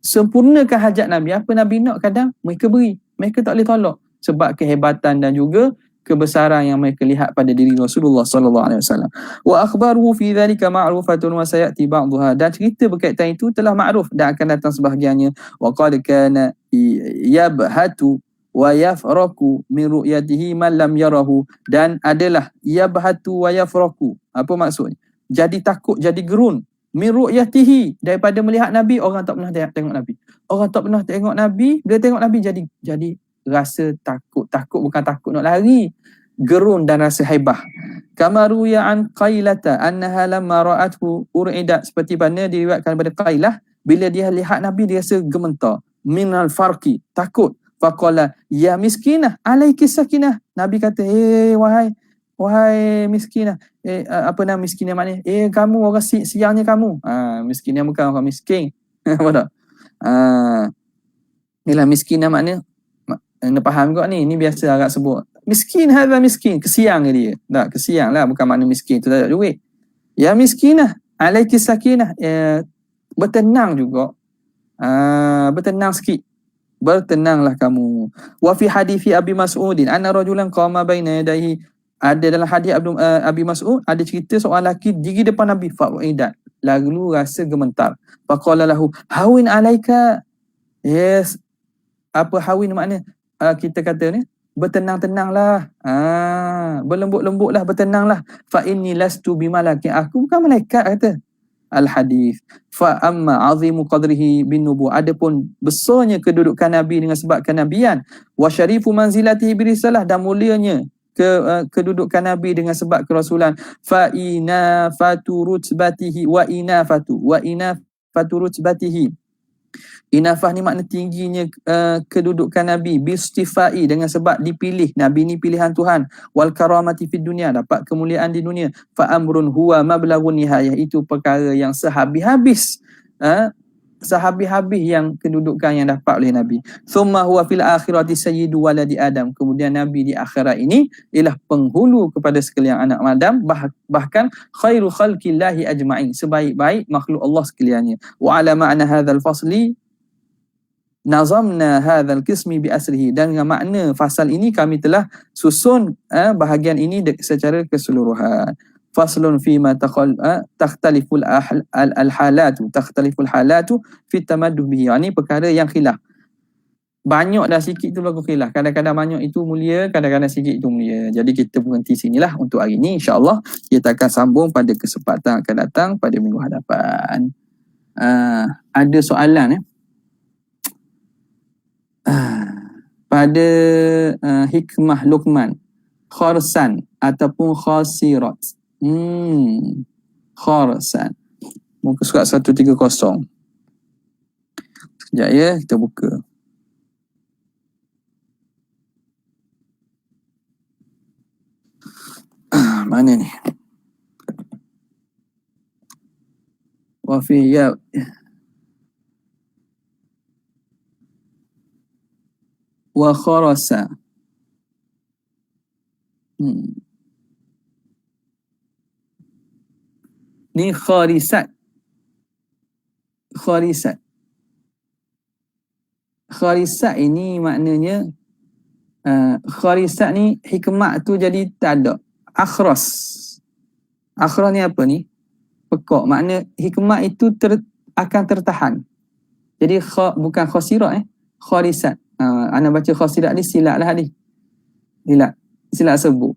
sempurnakan hajat Nabi. Apa Nabi nak kadang mereka beri, mereka tak boleh tolak sebab kehebatan dan juga kebesaran yang mereka lihat pada diri Rasulullah sallallahu alaihi wasallam. Wa akhbaru fi dhalika ma'rufatun wa sayati ba'daha, dan cerita berkaitan itu telah ma'ruf dan akan datang sebahagiannya. Wa qad kana yabhatu wa yafraku min ru'yatihi man lam yarahu, dan adalah yabhatu wa yafraku. Apa maksudnya? Jadi takut, jadi gerun, min ru'yatihi, daripada melihat Nabi. Orang tak pernah tengok Nabi. Orang tak pernah tengok Nabi, bila tengok Nabi jadi rasa takut bukan takut nak lari, gerun dan rasa haibah. Kama ruya an Qailata annaha lamma ra'athu ur'idat, seperti mana diriwayatkan daripada Qailah, bila dia lihat Nabi dia rasa gemetar, minal farqi, takut. Faqala ya miskinah alaiki sakinah, Nabi kata, wahai miskinah. Apa nama miskinah maknanya? Kamu orang siangnya kamu. Miskinah bukan orang miskin. Apa tak? Inilah miskinah makna. Anda faham kot ni biasa Arab sebut. Miskin, hadza miskin. Kesiang dia. Tak, kesiang lah. Bukan makna miskin tu tak ada duit. Ya miskinah alaiki sakinah. Bertenang juga. Bertenang sikit. Bertenanglah kamu. Wa fi hadithi Abi Mas'udin anna rajulan qama baina yadayhi, ada dalam hadis Abi Mas'ud, ada cerita seorang lelaki diri depan Nabi, fa'idat, lalu rasa gemetar. Faqala lahu hawin alaika. Yes, apa hawin makna? Kita kata ni, bertenang-tenanglah, berlembut-lembutlah, bertenanglah. Fa inni lastu bimalaki, aku bukan malaikat, kata al-hadis. Fa amma azimu qadrihi bin nubuwah, adapun besarnya kedudukan Nabi dengan sebab kenabian, wa syarifu manzilatihi birisalah, dan mulianya kedudukan Nabi dengan sebab kerasulan. Fa inafatu rutbatihi wa inafatu rutbatihi, Inafah ni makna tingginya kedudukan Nabi, bistifai, dengan sebab dipilih. Nabi ni pilihan Tuhan. Wal karamati fid dunia, dapat kemuliaan di dunia. Fa amrun huwa mablaghun nihayah, itu perkara yang sehabis-habis sehabis-habis yang kedudukan yang dapat oleh Nabi. Thumma huwa fil akhirati sayyidu waladi Adam, kemudian Nabi di akhirat ini ialah penghulu kepada sekalian anak Adam, bahkan khairu khalqillahi ajma'in, sebaik-baik makhluk Allah sekaliannya. Wa ala ma'na hadzal fasli nazamna hadzal qismi bi asrihi, dan dengan makna fasal ini kami telah susun bahagian ini secara keseluruhan. Faslun fi ma takhtaliful halatu fi tamadduh bihi, ini perkara yang khilaf. Banyak dah sikit tu berlaku khilaf. Kadang-kadang banyak itu mulia, kadang-kadang sikit itu mulia. Jadi kita berhenti sinilah untuk hari ini. InsyaAllah kita akan sambung pada kesempatan akan datang pada minggu hadapan. Ada soalan pada hikmah Luqman, khorsan ataupun khasirat. Khorsan, muka surat 130. Sekejap ya, kita buka. Mana ni? Wafi ya. Wa kharasa. Ni kharisat. Kharisat ini maknanya kharisat ni hikmah tu jadi tak ada. Akhras ni apa ni? Pekak. Makna hikmah itu akan tertahan. Jadi bukan khasirat kharisat. Ana baca khasirat ni silap lah ni. Silap sebut.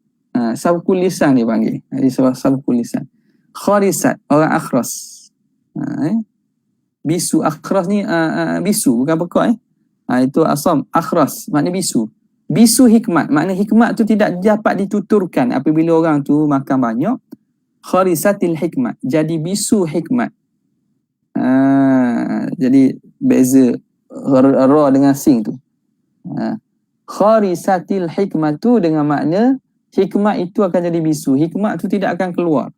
Sabkul lisan dia panggil. Jadi sabkul lisan. Kharisat, orang akhras. Bisu, akhras ni bisu, bukan pekak itu asam, akhras, makna bisu. Bisu hikmat, makna hikmat tu tidak dapat dituturkan apabila orang tu makan banyak. Kharisatil hikmat, jadi bisu hikmat. Jadi beza ra dengan sing tu. Kharisatil hikmat tu dengan makna hikmat itu akan jadi bisu, hikmat tu tidak akan keluar.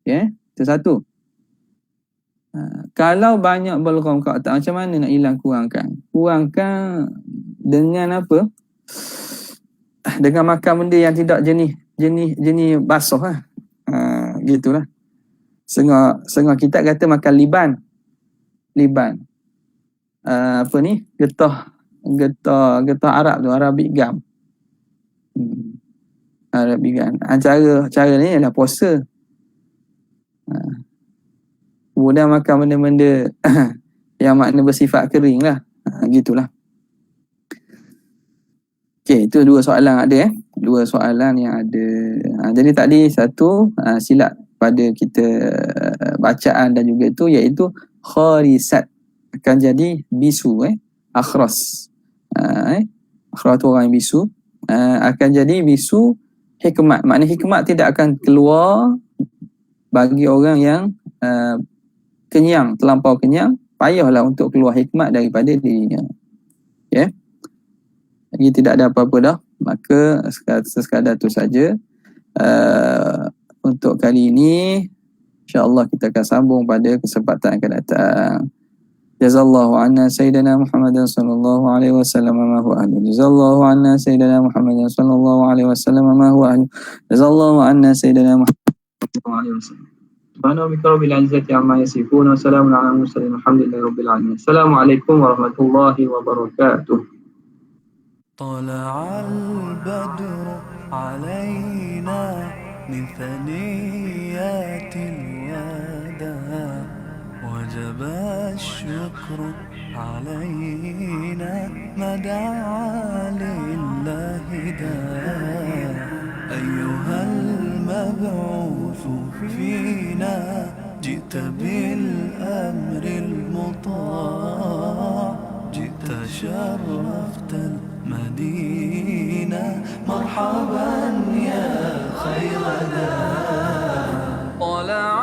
Itu satu. Kalau banyak balgham kata, macam mana nak hilang kurangkan? Kurangkan dengan apa? Dengan makan benda yang tidak jenis basah gitulah. Setengah kita kata makan liban. Apa ni? Getah Arab tu, Arabic gum. Arabic gum. Cara ni ialah puasa. Kemudian makan benda-benda yang makna bersifat kering lah. Gitulah. Okey, itu dua soalan ada Dua soalan yang ada. Jadi tadi satu silap pada kita bacaan dan juga itu, iaitu kharisat akan jadi bisu akhras. Akhras tu orang yang bisu akan jadi bisu hikmat. Makna hikmat tidak akan keluar bagi orang yang kenyang, terlampau kenyang, payahlah untuk keluar hikmat daripada dirinya. Jadi tidak ada apa-apa dah. Maka sekadar tu saja untuk kali ini. InsyaAllah kita akan sambung pada kesempatan akan datang. Jazallahu anna sayyidina Muhammadan sallallahu alaihi wasallam ma huwa ahlu. Jazallahu anna sayyidina Muhammadan sallallahu alaihi wasallam ma huwa ahlu. Jazallahu anna sayyidina Muhammadan sallallahu alaihi wasallam. Subhana rabbika rabbil izzati amma yasifun wa salamun ala mursalin walhamdulillahi rabbil alamin. Assalamualaikum warahmatullahi wabarakatuh. طلع البدر علينا من ثنيات الوداع وجب الشكر علينا ما دعا لله داع أيها المبعوث فينا جئت بالأمر المطاع جئت شرفت المدينة مرحبا يا خير داع طلع